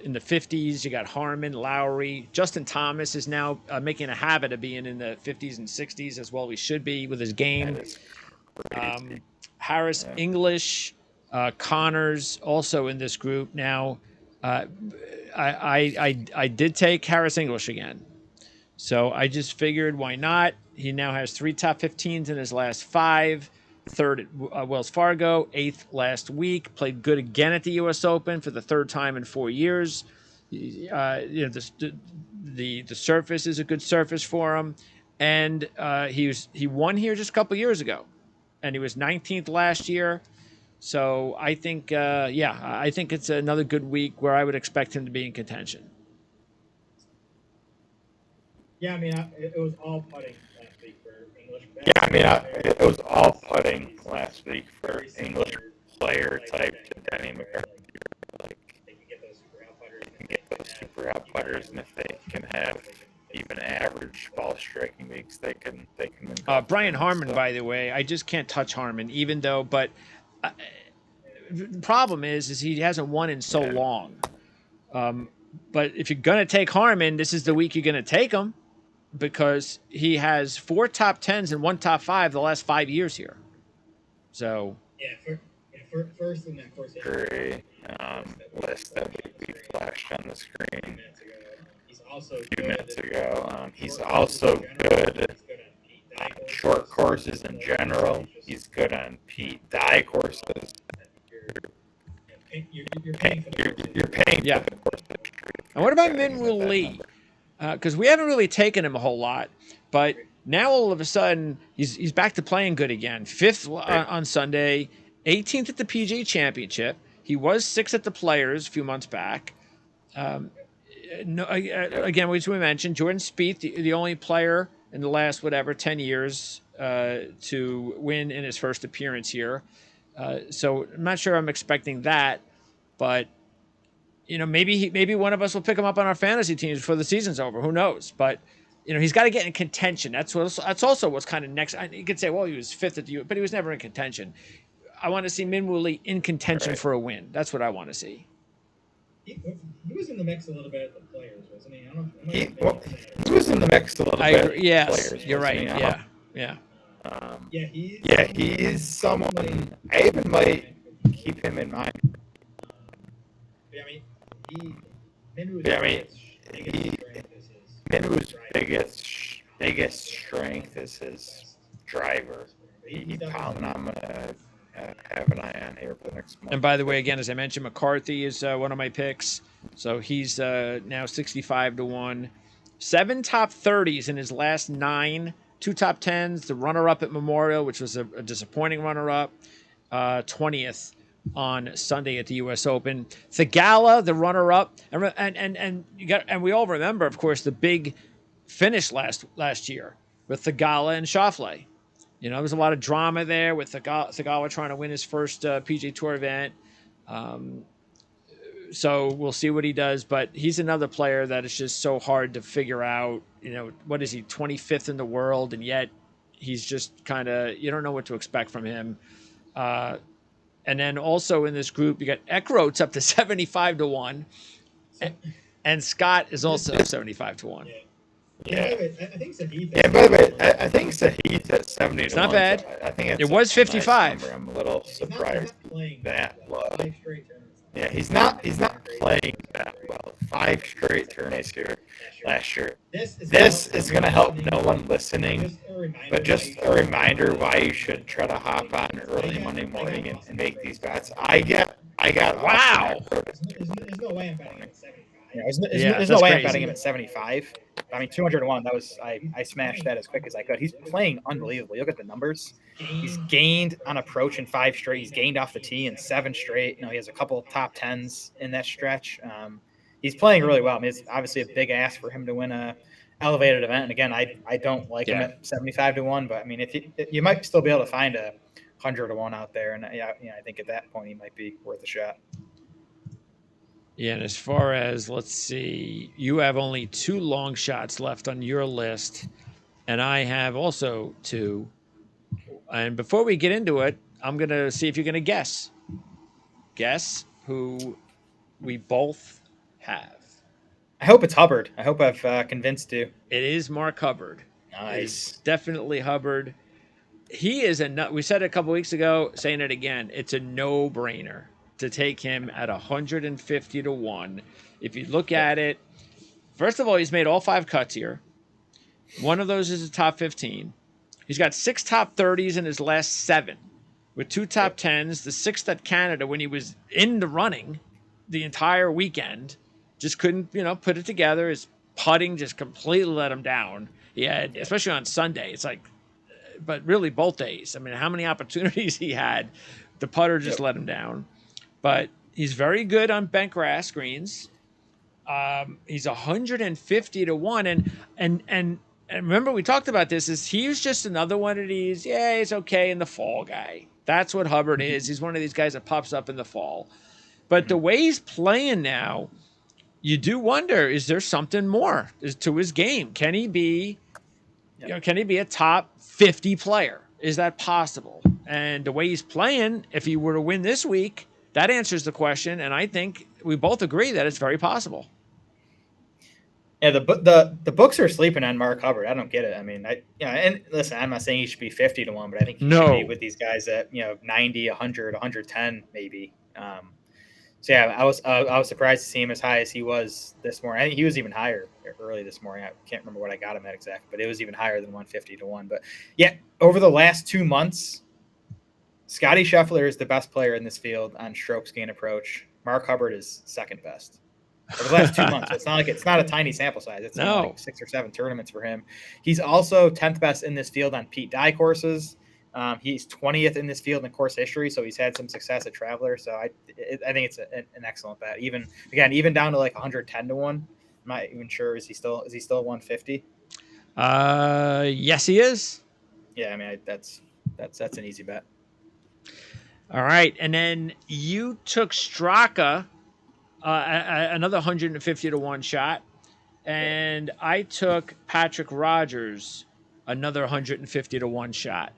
in the 50s. You got Harmon, Lowry, Justin Thomas is now making a habit of being in the 50s and 60s as well. He should be with his game. Harris English, Connors also in this group. Now, I did take Harris English again. So I just figured why not? He now has 3 top 15s in his last 5. 3rd at Wells Fargo, 8th last week. Played good again at the U.S. Open for the 3rd time in 4 years. The surface is a good surface for him, and he won here just a couple years ago, and he was 19th last year. So I think, I think it's another good week where I would expect him to be in contention. Yeah, I mean, it was all putting last week for English. Yeah, I mean, it was all putting last week for English player type to Denny McCarthy. Like, They can get those super out putters. they can get those super out putters, and if they can have even average ball striking weeks, they can win. Brian Harmon, So, by the way, I just can't touch Harmon, even though. But the problem is he hasn't won in so long. But if you're gonna take Harmon, this is the week you're gonna take him, because he has 4 top 10s and 1 top 5 the last 5 years here. So First in that course. Great list that we flashed on the screen He's also a few minutes ago. He's also good on short courses in general. He's good on Pete Dye courses. You're paying for the You're paying Yeah. for the course. And what about Minwoo Lee? Because we haven't really taken him a whole lot, but now all of a sudden he's back to playing good again. 5th on Sunday, 18th at the PGA Championship. He was 6th at the Players a few months back. Again, which we mentioned, Jordan Spieth, the only player in the last 10 years to win in his first appearance here. So I'm not sure I'm expecting that, but maybe one of us will pick him up on our fantasy teams before the season's over. Who knows? But he's got to get in contention. That's also what's kind of next. You could say, well, he was 5th at the U, but he was never in contention. I want to see Minwoo Lee in contention for a win. That's what I want to see. He was in the mix a little bit at the Players, wasn't he? I don't know. He was in the mix a little bit. Agree. Yes, Players, you're right. wasn't he? Yeah. He's someone I even might keep him in mind. Minwoo's biggest strength is his driver. I'm gonna have an eye on here for the next month. And by the way, again, as I mentioned, McCarthy is one of my picks. So he's now 65-1. 7 top 30s in his last 9. 2 top 10s. The runner-up at Memorial, which was a disappointing runner-up. 20th on Sunday at the U.S. Open. Thigala, the runner-up, and we all remember, of course, the big finish last year with Thigala and Schauffele. There was a lot of drama there with Thigala trying to win his first PGA Tour event. So we'll see what he does, but he's another player that is just so hard to figure out. What is he, 25th in the world, and yet he's just kind of, you don't know what to expect from him. And then also in this group, you got Eckroat's up to 75-1, and Scott is also 75-1. Yeah. I think Sahith. Yeah, by the way, I think Sahith at 70. It's not bad. I think It was 55. Nice. I'm a little surprised that low. 5 straight tournaments. Yeah, he's not playing that well. 5 straight tourneys here last year. This is gonna help no one listening, but just a reminder why you should try to hop on early Monday morning and make these bets. I got Wow. There's no way I'm betting him at 75. There's no way I'm betting him at 75. I mean, 201. That was I smashed that as quick as I could. He's playing unbelievably. Look at the numbers. He's gained on approach in 5 straight. He's gained off the tee in 7 straight. He has a couple top 10s in that stretch. He's playing really well. I mean, it's obviously a big ask for him to win a elevated event. And again, I don't like him at 75-1, but I mean, if you might still be able to find a 100-1 out there, and I think at that point he might be worth a shot. Yeah, and as far as, let's see, you have only 2 long shots left on your list, and I have also 2. And before we get into it, I'm going to see if you're going to guess. Guess who we both have. I hope it's Hubbard. I hope I've convinced you. It is Mark Hubbard. Nice. It is definitely Hubbard. He is we said it a couple weeks ago, saying it again. It's a no-brainer to take him at 150-1. If you look at it, first of all, he's made all 5 cuts here. One of those is a top 15. He's got 6 top 30s in his last 7, with 2 top 10s, the 6th at Canada when he was in the running the entire weekend, just couldn't, put it together. His putting just completely let him down. He had, especially on Sunday, it's like, but really both days. I mean, how many opportunities he had, the putter just let him down. But he's very good on bent grass greens. He's 150 to 1, and remember we talked about this. Is he was just another one of these? Yeah, he's okay in the fall guy. That's what Hubbard is. He's one of these guys that pops up in the fall. But the way he's playing now, you do wonder: is there something more to his game? Can he be, can he be a top 50 player? Is that possible? And the way he's playing, if he were to win this week, that answers the question. And I think we both agree that it's very possible. Yeah, the books are sleeping on Mark Hubbard. I don't get it. I mean, and listen, I'm not saying he should be 50 to 1, but I think he should be with these guys at 90, 100, 110 maybe. So yeah, I was surprised to see him as high as he was this morning. I think he was even higher early this morning. I can't remember what I got him at exactly, but it was even higher than 150 to 1. But yeah, over the last 2 months, Scotty Scheffler is the best player in this field on strokes gain approach. Mark Hubbard is second best. Over the last 2 months. It's not a tiny sample size. It's like 6 or 7 tournaments for him. He's also 10th best in this field on Pete Dye courses. He's 20th in this field in course history, so he's had some success at Traveler. So I think it's an excellent bet. Even down to like 110 to 1. I'm not even sure. Is he still 150? Yes, he is. Yeah, I mean that's an easy bet. All right, and then you took Straka. Another 150 to 1 shot, and I took Patrick Rogers, another 150 to 1 shot.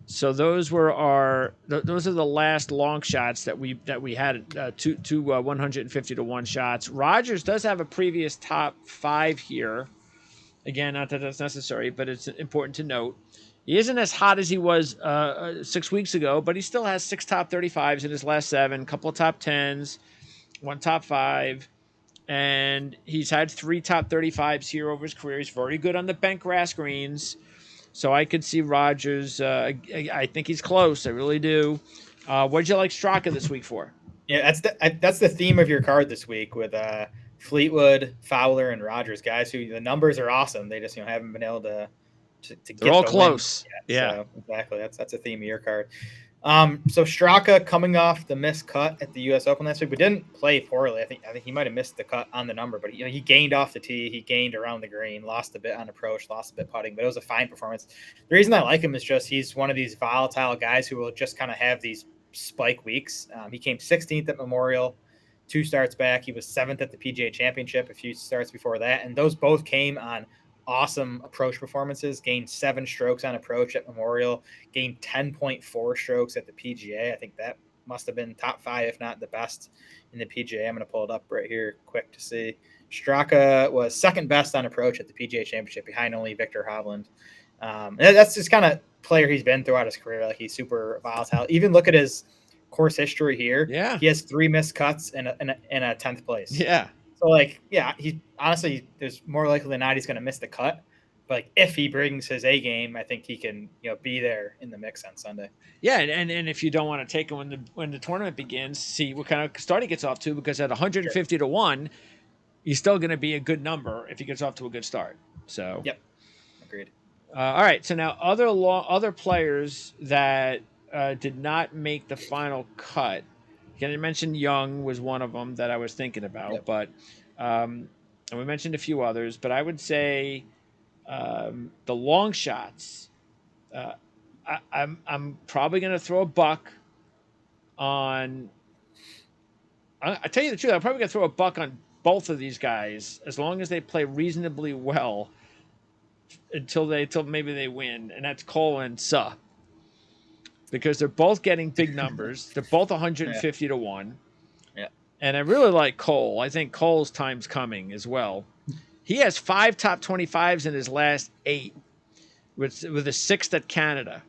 So those are the last long shots that we had, two 150 to 1 shots. Rogers does have a previous top 5 here. Again, not that that's necessary, but it's important to note. He isn't as hot as he was 6 weeks ago, but he still has 6 top 35s in his last 7, a couple of top 10s. 1 top 5, and he's had 3 top 35s here over his career. He's very good on the bent grass greens, so I could see Rogers. I think he's close. I really do. What did you like Straka this week for? Yeah, that's the theme of your card this week with Fleetwood, Fowler, and Rogers, guys who the numbers are awesome. They just haven't been able to get. They're all close. Yeah, so, exactly. That's a theme of your card. So Straka coming off the missed cut at the U.S. Open last week, but didn't play poorly. I think he might have missed the cut on the number, but he gained off the tee, he gained around the green, lost a bit on approach, lost a bit putting, but it was a fine performance. The reason I like him is just he's one of these volatile guys who will just kind of have these spike weeks. He came 16th at Memorial, 2 starts back. He was 7th at the PGA Championship, a few starts before that, and those both came on awesome approach performances. Gained 7 strokes on approach at Memorial, gained 10.4 strokes at the PGA. I think that must have been top 5, if not the best in the PGA. I'm going to pull it up right here quick to see. Straka was second best on approach at the PGA Championship, behind only Victor Hovland. And that's just kind of player he's been throughout his career. Like, he's super volatile. Even look at his course history here. Yeah, he has 3 missed cuts and a 10th place. Yeah. So, he honestly, there's more likely than not he's going to miss the cut. But if he brings his A game, I think he can, be there in the mix on Sunday. Yeah, and if you don't want to take him when the tournament begins, see what kind of start he gets off to, because at 150 to 1, he's still going to be a good number if he gets off to a good start. So, yep, agreed. All right, so now other players that did not make the final cut. Again, I mentioned Young was one of them that I was thinking about, but and we mentioned a few others. But I would say the long shots. I'm probably going to throw a buck on. I tell you the truth, I'm probably going to throw a buck on both of these guys as long as they play reasonably well until maybe they win, and that's Cole and Suh. Because they're both getting big numbers. They're both 150 to 1. Yeah. And I really like Cole. I think Cole's time's coming as well. He has 5 top 25s in his last 8 with a 6th at Canada.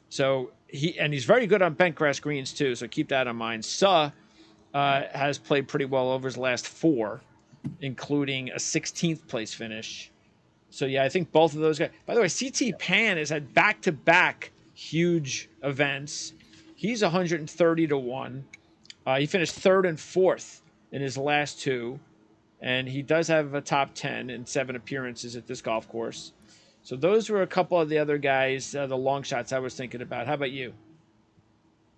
So he's very good on bent grass greens too, so keep that in mind. Suh has played pretty well over his last 4, including a 16th place finish. So yeah, I think both of those guys. By the way, CT Pan has had back-to-back huge events. He's 130 to 1. He finished 3rd and 4th in his last 2. and he does have a top 10 in 7 appearances at this golf course. So those were a couple of the other guys, the long shots I was thinking about. How about you?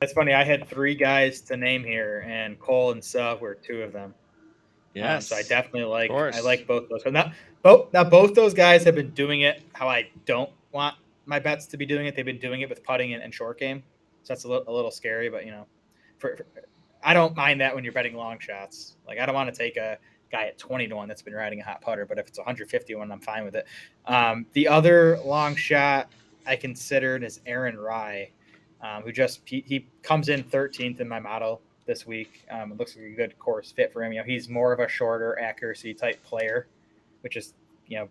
That's funny. I had 3 guys to name here, and Cole and Sub were 2 of them. Yes, So I definitely of like course. both those. But now both those guys have been doing it how I don't want my bets to be doing it. They've been doing it with putting and short game, so that's a little scary. But for I don't mind that when you're betting long shots. Like I don't want to take a guy at 20-1 that's been riding a hot putter, but if it's 151, I'm fine with it. The other long shot I considered is Aaron Rye, who he comes in 13th in my model this week. It looks like a good course fit for him. He's more of a shorter accuracy type player, which is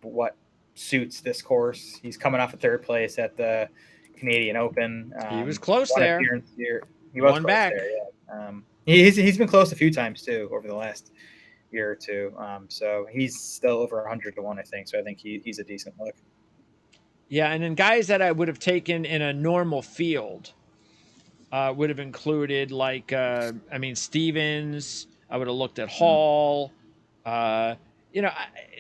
what suits this course. He's coming off a 3rd place at the Canadian Open. He was close one there. appearance here. He was One close back. there. Yeah. He's been close a few times too over the last year or two. So he's still over 100-1, I think. So I think he's a decent look. Yeah, and then guys that I would have taken in a normal field would have included Stevens. I would have looked at Hall.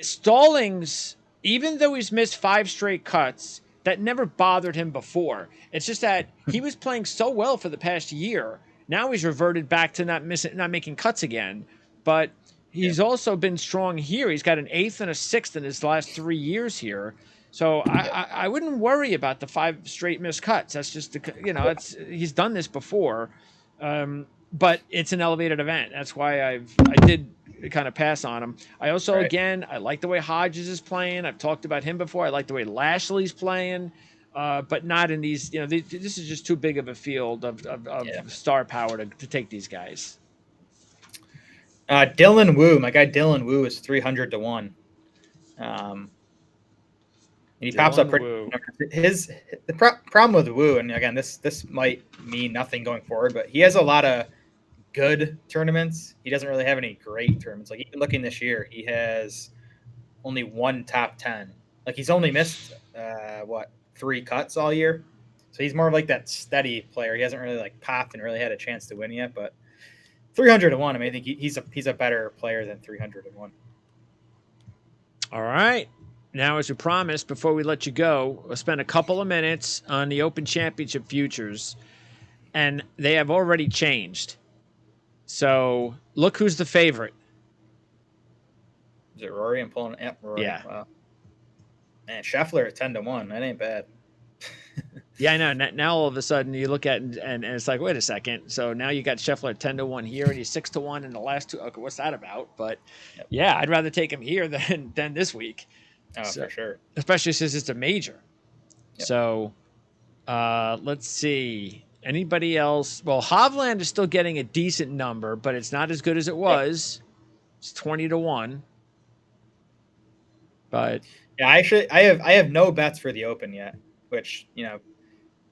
Stallings, even though he's missed 5 straight cuts, that never bothered him before. It's just that he was playing so well for the past year. Now he's reverted back to not making cuts again. But he's also been strong here. He's got an 8th and a 6th in his last 3 years here. So I wouldn't worry about the 5 straight missed cuts. That's just he's done this before, but it's an elevated event. That's why I did kind of pass on him. I also I like the way Hodges is playing. I've talked about him before. I like the way Lashley's playing, but not in these. This is just too big of a field of star power to take these guys. Dylan Wu, my guy Dylan Wu is 300-1. He pops up pretty. The problem with Wu, and again, this might mean nothing going forward, but he has a lot of good tournaments. He doesn't really have any great tournaments. Like even looking this year, he has only 1 top 10. Like he's only missed 3 cuts all year. So he's more of like that steady player. He hasn't really like popped and really had a chance to win yet. But 300-1, I think he's a better player than 300-1. All right. Now, as we promised, before we let you go, we'll spend a couple of minutes on the Open Championship futures, and they have already changed. So, look who's the favorite. Is it Rory? I'm pulling it. Rory. Yeah. Wow. Man, Scheffler at 10-1. That ain't bad. Yeah, I know. Now all of a sudden you look at it and it's like, wait a second. So now you got Scheffler at 10-1 here, and he's 6-1 in the last 2. Okay, what's that about? But yeah, I'd rather take him here than this week. Oh, for sure. Especially since it's a major. Yep. So let's see. Anybody else? Well, Hovland is still getting a decent number, but it's not as good as it was. It's 20-1. But yeah, I have no bets for the Open yet, which,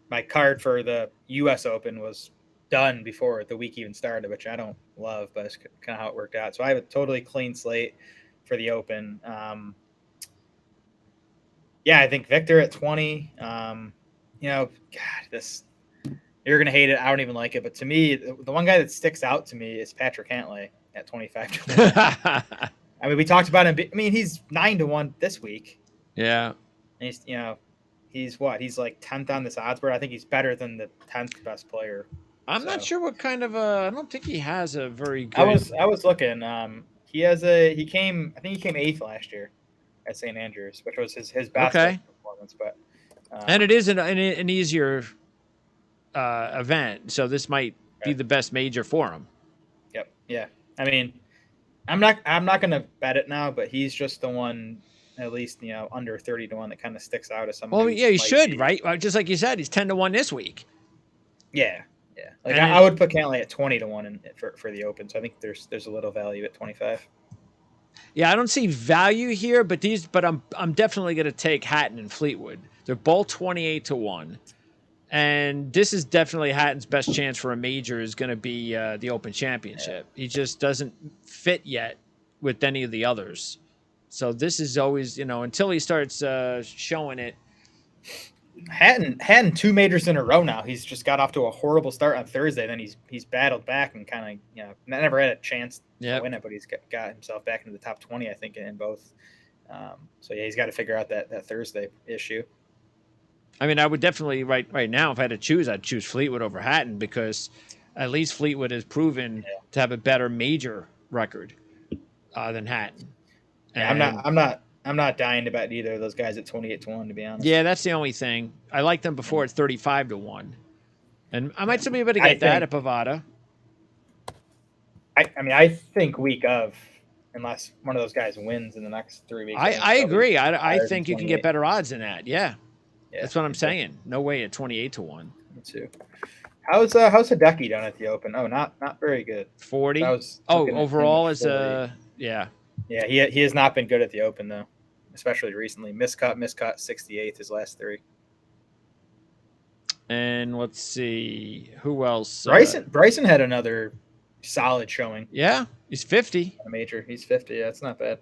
my card for the US Open was done before the week even started, which I don't love, but it's kind of how it worked out. So I have a totally clean slate for the Open. Yeah, I think Victor at 20. God, this, you're gonna hate it. I don't even like it, but to me, the one guy that sticks out to me is Patrick Cantlay at 25-1. I mean, we talked about him. I mean, he's 9-1 this week. Yeah, and he's what? He's like 10th on this odds board. I think he's better than the 10th best player. I'm not sure what kind of I don't think he has a very good. I was looking. He came 8th last year at St. Andrews, which was his best performance. But and it is an easier event, so this might be the best major for him. Yep. Yeah. I mean, I'm not gonna bet it now, but he's just the one, at least under 30-1 that kind of sticks out as someone. Well, yeah, he should, right? Just like you said, he's 10-1 this week. Yeah. Yeah. Like I would put Cantlay at 20-1 for the Open, so I think there's a little value at 25. Yeah, I don't see value here, but I'm definitely going to take Hatton and Fleetwood. They're both 28-1, and this is definitely Hatton's best chance for a major is going to be the Open Championship. Yeah. He just doesn't fit yet with any of the others, so this is always until he starts showing it. Hatton 2 majors in a row now. He's just got off to a horrible start on Thursday. Then he's battled back and kind of never had a chance to win it, but he's got himself back into the top 20, I think, in both. So yeah, he's got to figure out that Thursday issue. I mean, I would definitely right now, if I had to choose, I'd choose Fleetwood over Hatton because at least Fleetwood has proven to have a better major record than Hatton. Yeah, I'm not dying to bet either of those guys at 28-1, to be honest. Yeah, that's the only thing. I liked them before at 35-1, and I might still be able to get that at Bovada. I think week of, unless one of those guys wins in the next 3 weeks. I agree. I think you can get better odds than that. Yeah. That's what I'm saying. No way at 28-1. Me too. How's Hideki done at the Open? Oh, not very good. 40. Overall is yeah. Yeah, he has not been good at the Open though, especially recently. Miscut, 68th his last 3. And let's see who else. Bryson had another solid showing. Yeah, he's 50. A major. He's 50. Yeah, that's not bad.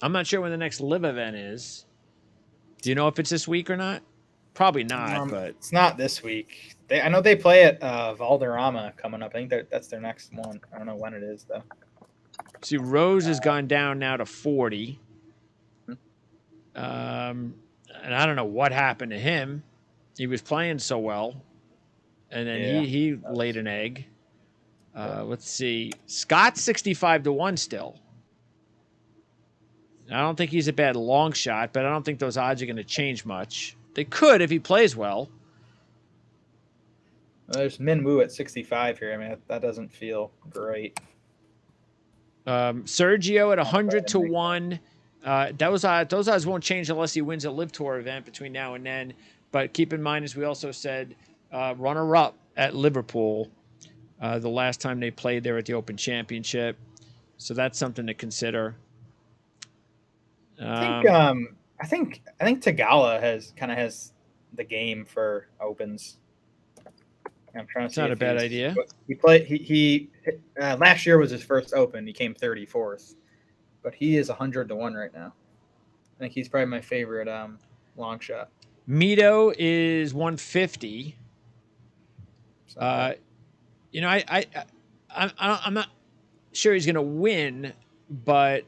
I'm not sure when the next live event is. Do you know if it's this week or not? Probably not, but it's not this week. I know they play at Valderrama coming up. I think that's their next one. I don't know when it is though. See, Rose has gone down now to 40. And I don't know what happened to him. He was playing so well, and then he laid an egg. Let's see, Scott's 65-1 still. I don't think he's a bad long shot, but I don't think those odds are going to change much. They could if he plays well. There's Min Woo at 65 here. I mean, that doesn't feel great. Sergio at 100-1. Those odds won't change unless he wins a Live Tour event between now and then. But keep in mind, as we also said, runner-up at Liverpool the last time they played there at the Open Championship. So that's something to consider. I think Tagala has the game for Opens. I'm trying to see. It's not a bad idea. He last year was his first Open. He came 34th, but he is 100-1 right now. I think he's probably my favorite long shot. Mito is 150. I'm not sure he's going to win, but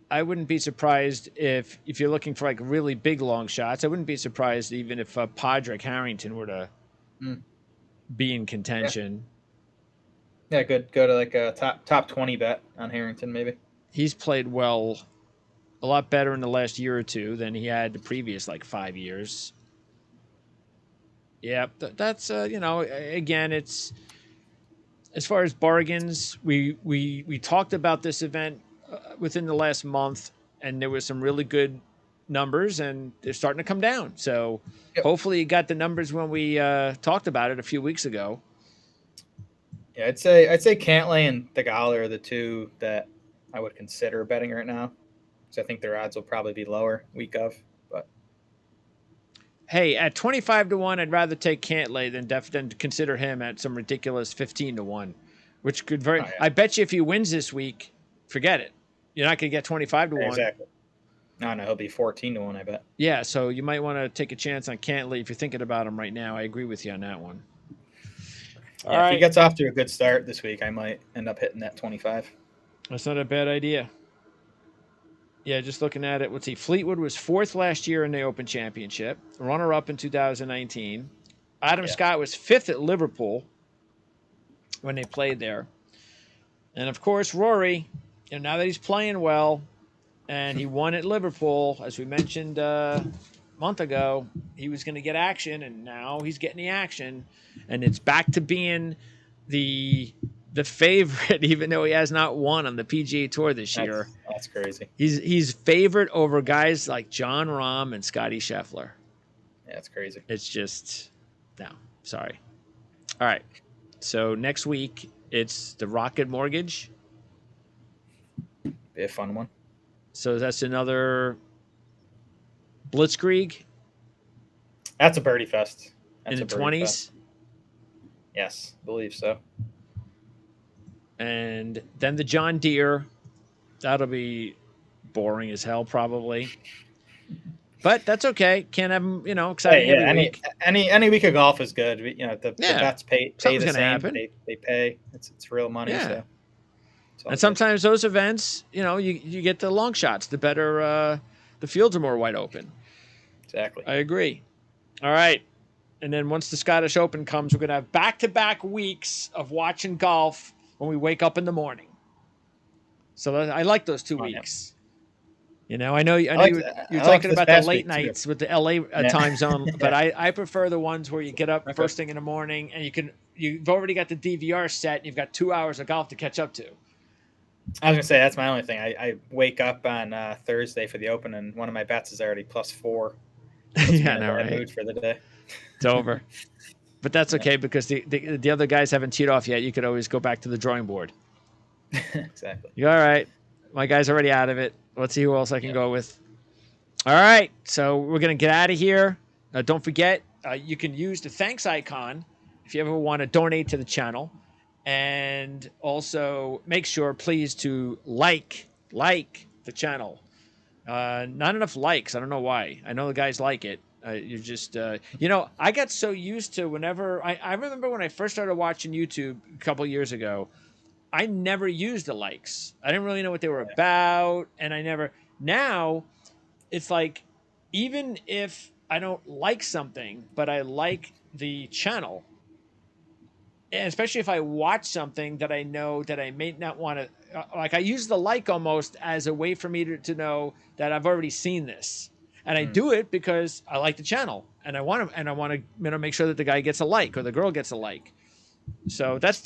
I wouldn't be surprised if you're looking for like really big long shots. I wouldn't be surprised even if Padraig Harrington were to be in contention. Yeah, good. Go to like a top 20 bet on Harrington maybe. He's played well, a lot better in the last year or two than he had the previous 5 years. Yeah, that's again, it's as far as bargains. We talked about this event within the last month, and there was some really good numbers, and they're starting to come down. So hopefully you got the numbers when we talked about it a few weeks ago. Yeah, I'd say Cantlay and Tagala are the two that I would consider betting right now. So I think their odds will probably be lower week of. But hey, at 25-1, I'd rather take Cantlay than consider him at some ridiculous 15-1, which could I bet you if he wins this week, forget it. You're not going to get 25-1. Exactly. No, he'll be 14-1, I bet. Yeah, so you might want to take a chance on Cantlay if you're thinking about him right now. I agree with you on that one. All right. If he gets off to a good start this week, I might end up hitting that 25. That's not a bad idea. Yeah, just looking at it, let's see. Fleetwood was 4th last year in the Open Championship, runner-up in 2019. Adam Scott was 5th at Liverpool when they played there. And, of course, Rory, now that he's playing well and he won at Liverpool, as we mentioned a month ago, he was going to get action, and now he's getting the action. And it's back to being the favorite, even though he has not won on the PGA Tour this year. That's crazy. He's favored over guys like John Rahm and Scotty Scheffler. Yeah, that's crazy. It's just, no, sorry. All right. So next week, it's the Rocket Mortgage. Be a fun one. So that's another Blitzkrieg. That's a birdie fest. In the 20s? Yes, I believe so. And then the John Deere. That'll be boring as hell, probably. but that's okay. Can't have them, exciting every week. Any week of golf is good. The bets pay Something's the gonna same. happen. They pay. It's real money. Yeah. So. And sometimes those events, you get the long shots. The better, the fields are more wide open. Exactly. I agree. All right. And then once the Scottish Open comes, we're going to have back-to-back weeks of watching golf when we wake up in the morning. So I like those 2 weeks. I know you're talking about the late nights with the LA time zone, but I prefer the ones where you get up first thing in the morning and you've already got the DVR set and you've got 2 hours of golf to catch up to. I was gonna say that's my only thing. I wake up on Thursday for the Open, and one of my bets is already +4. Yeah, no, right. Mood for the day. It's over, but that's okay because the other guys haven't teed off yet. You could always go back to the drawing board. Exactly. You're all right. My guy's already out of it. Let's see who else I can go with. All right, so we're gonna get out of here. Don't forget, you can use the thanks icon if you ever want to donate to the channel. And also make sure, please, to like the channel. Not enough likes. I don't know why. I know the guys like it. You're just, I got so used to whenever I remember when I first started watching YouTube a couple years ago, I never used the likes. I didn't really know what they were about. And now it's like, even if I don't like something, but I like the channel, and especially if I watch something that I know that I may not want to, I use the like almost as a way for me to know that I've already seen this, and I do it because I like the channel and I want to make sure that the guy gets a like or the girl gets a like. So that's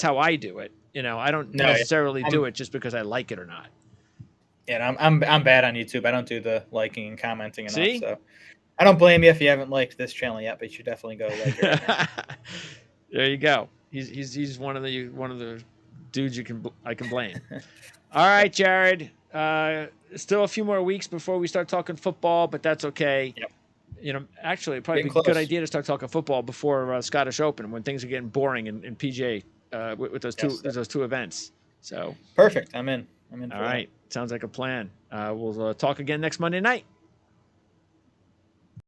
how I do it. I don't necessarily do it just because I like it or not. Yeah, I'm bad on YouTube. I don't do the liking and commenting enough. See? So I don't blame you if you haven't liked this channel yet, but you should definitely go like it right now. There you go. He's one of the dudes I can blame. All right, Jared. Still a few more weeks before we start talking football, but that's okay. Yep. Actually, it'd probably be a good idea to start talking football before Scottish Open when things are getting boring in PGA with those two events. So perfect. I'm in. All right. Sounds like a plan. We'll talk again next Monday night.